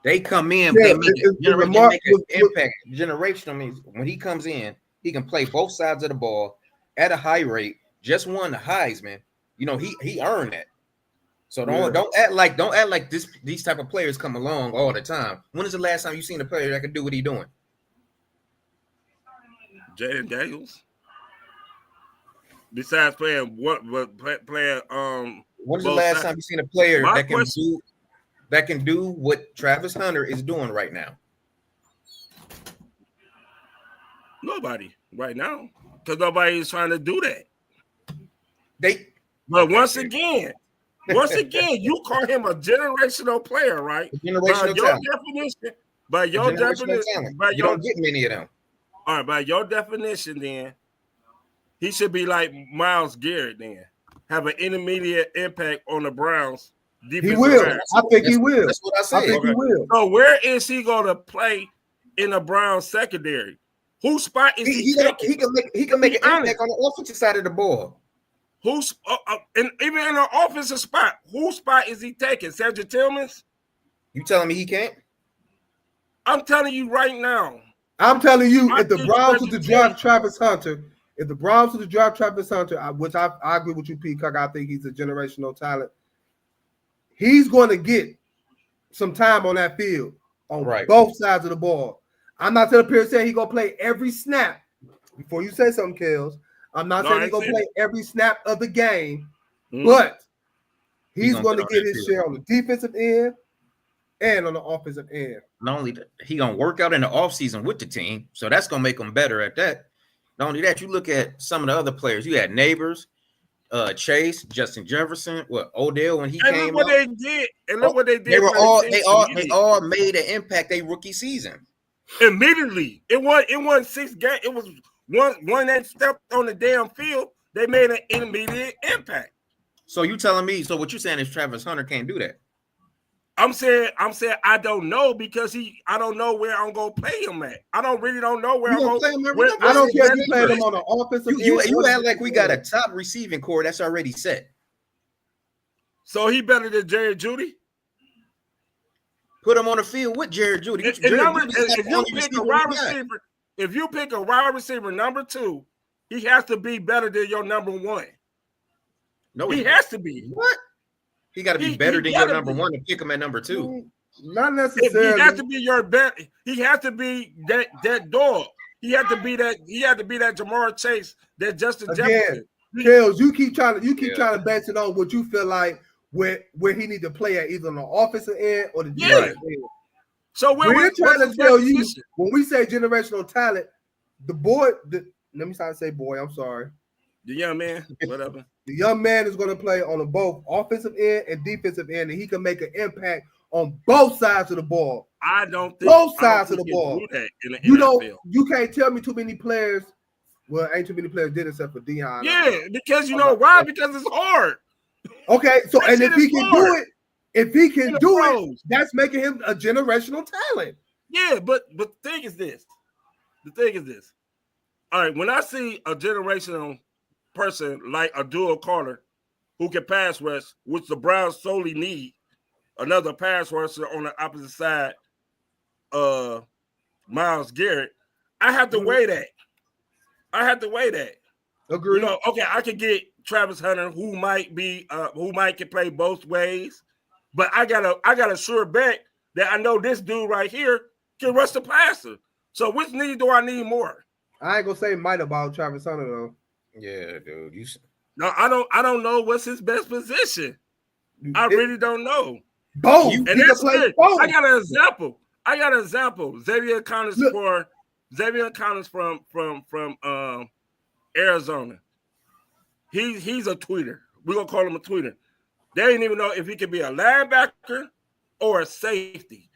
They come in, they make an impact. Generational means when he comes in, he can play both sides of the ball at a high rate. Just won the Heisman. You know, he earned that. So don't act like these type of players come along all the time. When is the last time you seen a player that can do what he doing? Jaden Daniels. Besides playing When's the last time you seen a player that can do what Travis Hunter is doing right now? Nobody right now, because nobody is trying to do that. But once again, you call him a generational player, right? Generational talent. By your definition, you don't get many of them. All right, by your definition, then he should be like Myles Garrett. Then have an intermediate impact on the Browns. He will. I think he will. That's what I said. I think he will. So where is he going to play in the Browns secondary? Whose spot is he taking? He can make an impact on the offensive side of the ball. And even in an offensive spot, whose spot is he taking? Cedric Tillman's? You telling me he can't? I'm telling you right now. I'm telling you, if the Browns were to draft Travis Hunter, which I agree with you, Peacock, I think he's a generational talent. He's going to get some time on that field on both sides of the ball. I'm not telling Pierce saying he's going to play every snap. Before you say something, Kellz, I'm not saying he's gonna play every snap of the game, but he's going to get his share on the defensive end and on the offensive end. Not only that, he gonna work out in the offseason with the team, so that's gonna make him better at that. Not only that, you look at some of the other players. You had Neighbors, Chase, Justin Jefferson, Odell when he came. Look what they did, and look what they did. They all made an impact their rookie season. Immediately, it won 6 games. It was one that stepped on the damn field. They made an immediate impact. So you telling me? So what you saying is Travis Hunter can't do that? I'm saying I don't know because I don't know where I'm gonna play him at. I don't know where I'm gonna play him. I don't care if you play him on the offensive. You act like we got a top receiving core that's already set. So he better than Jerry Jeudy? Put him on the field with Jerry Jeudy. If you pick a wide receiver number 2, he has to be better than your number 1. No, he has to be. What? He got to be better than your number 1 to pick him at number 2. Not necessarily. He has to be your bet. He has to be that dog. He had to be that. He had to be that Jamar Chase, that Justin Jefferson. Kellz, you keep trying to base it on what you feel like where he need to play at, either on the offensive end or the defensive end. So we're trying to tell you when we say generational talent, the boy. Let me start to say boy. I'm sorry. The young man, whatever. The young man is going to play on both offensive end and defensive end, and he can make an impact on both sides of the ball. I don't think both sides of the ball. You can't tell me too many players. Well, ain't too many players did except for Dion. Yeah, because you know why? Because it's hard. Okay, so and if he can do it, that's making him a generational talent. Yeah, but the thing is this. All right, when I see a generational person like a dual corner who can pass rush, which the Browns solely need, another pass rusher on the opposite side, Myles Garrett, I have to weigh that. Agree. You know, okay, I could get Travis Hunter, who might can play both ways, but I got a sure bet that I know this dude right here can rush the passer. So which need do I need more? I ain't gonna say might about Travis Hunter though. Yeah, dude. No, I don't know what's his best position. I really don't know. Both. And that's it. Both. I got an example. Xavier Collins from Arizona. He's a tweeter. We're gonna call him a tweeter. They didn't even know if he could be a linebacker or a safety.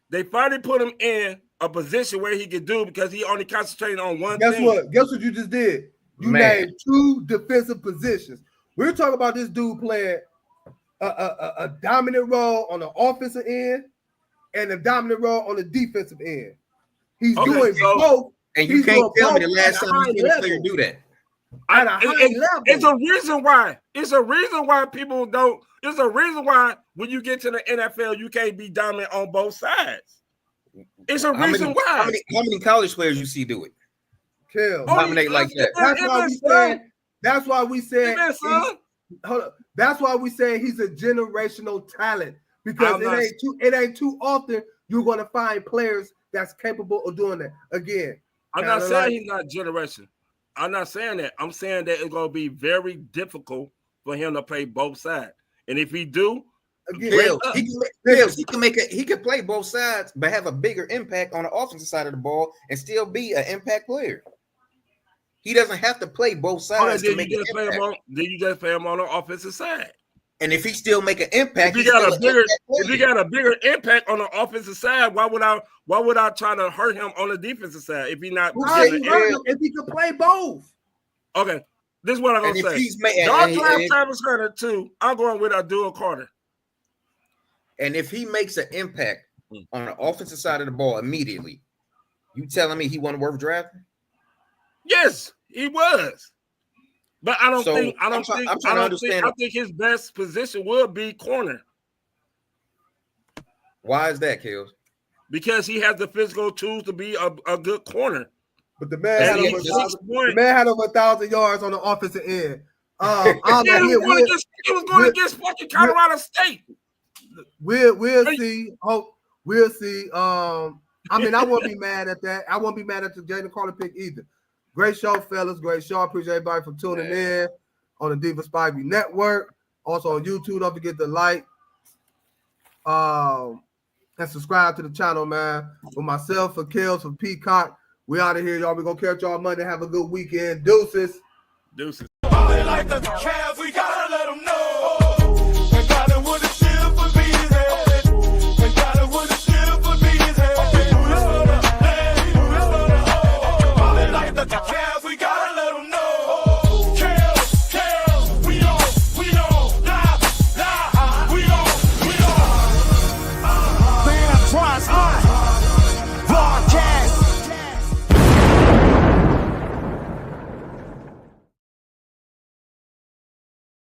They finally put him in a position where he could do because he only concentrated on one thing. Guess what you just did? You named 2 defensive positions. We're talking about this dude playing a dominant role on the offensive end and a dominant role on the defensive end. He's doing both. And you can't tell me the last time you seen a player do that. At a high level. It's a reason why. It's a reason why people don't. It's a reason why when you get to the NFL, you can't be dominant on both sides. It's a reason why. How many college players you see do it? Dominate like that. That's why we said. Hold up. That's why we say he's a generational talent because it ain't too often you're going to find players that's capable of doing that. Again, I'm not saying he's not generation. I'm not saying that. I'm saying that it's going to be very difficult for him to play both sides. And if he do, he can play both sides, but have a bigger impact on the offensive side of the ball and still be an impact player. He doesn't have to play both sides to make an impact. Then you just play him on the offensive side. And if he still make an impact, if he got a bigger impact on the offensive side, why would I try to hurt him on the defensive side if he not? If he could play both. Okay, this is what I'm gonna say. Y'all draft Travis Hunter too. I'm going with Abdul Carter. And if he makes an impact on the offensive side of the ball immediately, you telling me he wasn't worth drafting? Yes, he was. But I think his best position would be corner. Why is that, Kellz? Because he has the physical tools to be a good corner. But the man had over 1,000 yards on the offensive end. He was going against fucking Colorado State. We'll see. We'll see. I mean, I won't be mad at that. I won't be mad at the Jalen Carter pick either. Great show, fellas. Great show. I appreciate everybody for tuning in on the Diva Spivey Network. Also on YouTube, don't forget to like and subscribe to the channel, man. For myself, for Kellz, for Peacock, we out of here, y'all. We're going to catch y'all Monday. Have a good weekend. Deuces. Deuces. Ballin' like the Cavs, we gotta let them know. They got it with a shield for bees head. They got it with a shield for bees head. Ballin' like the Cavs.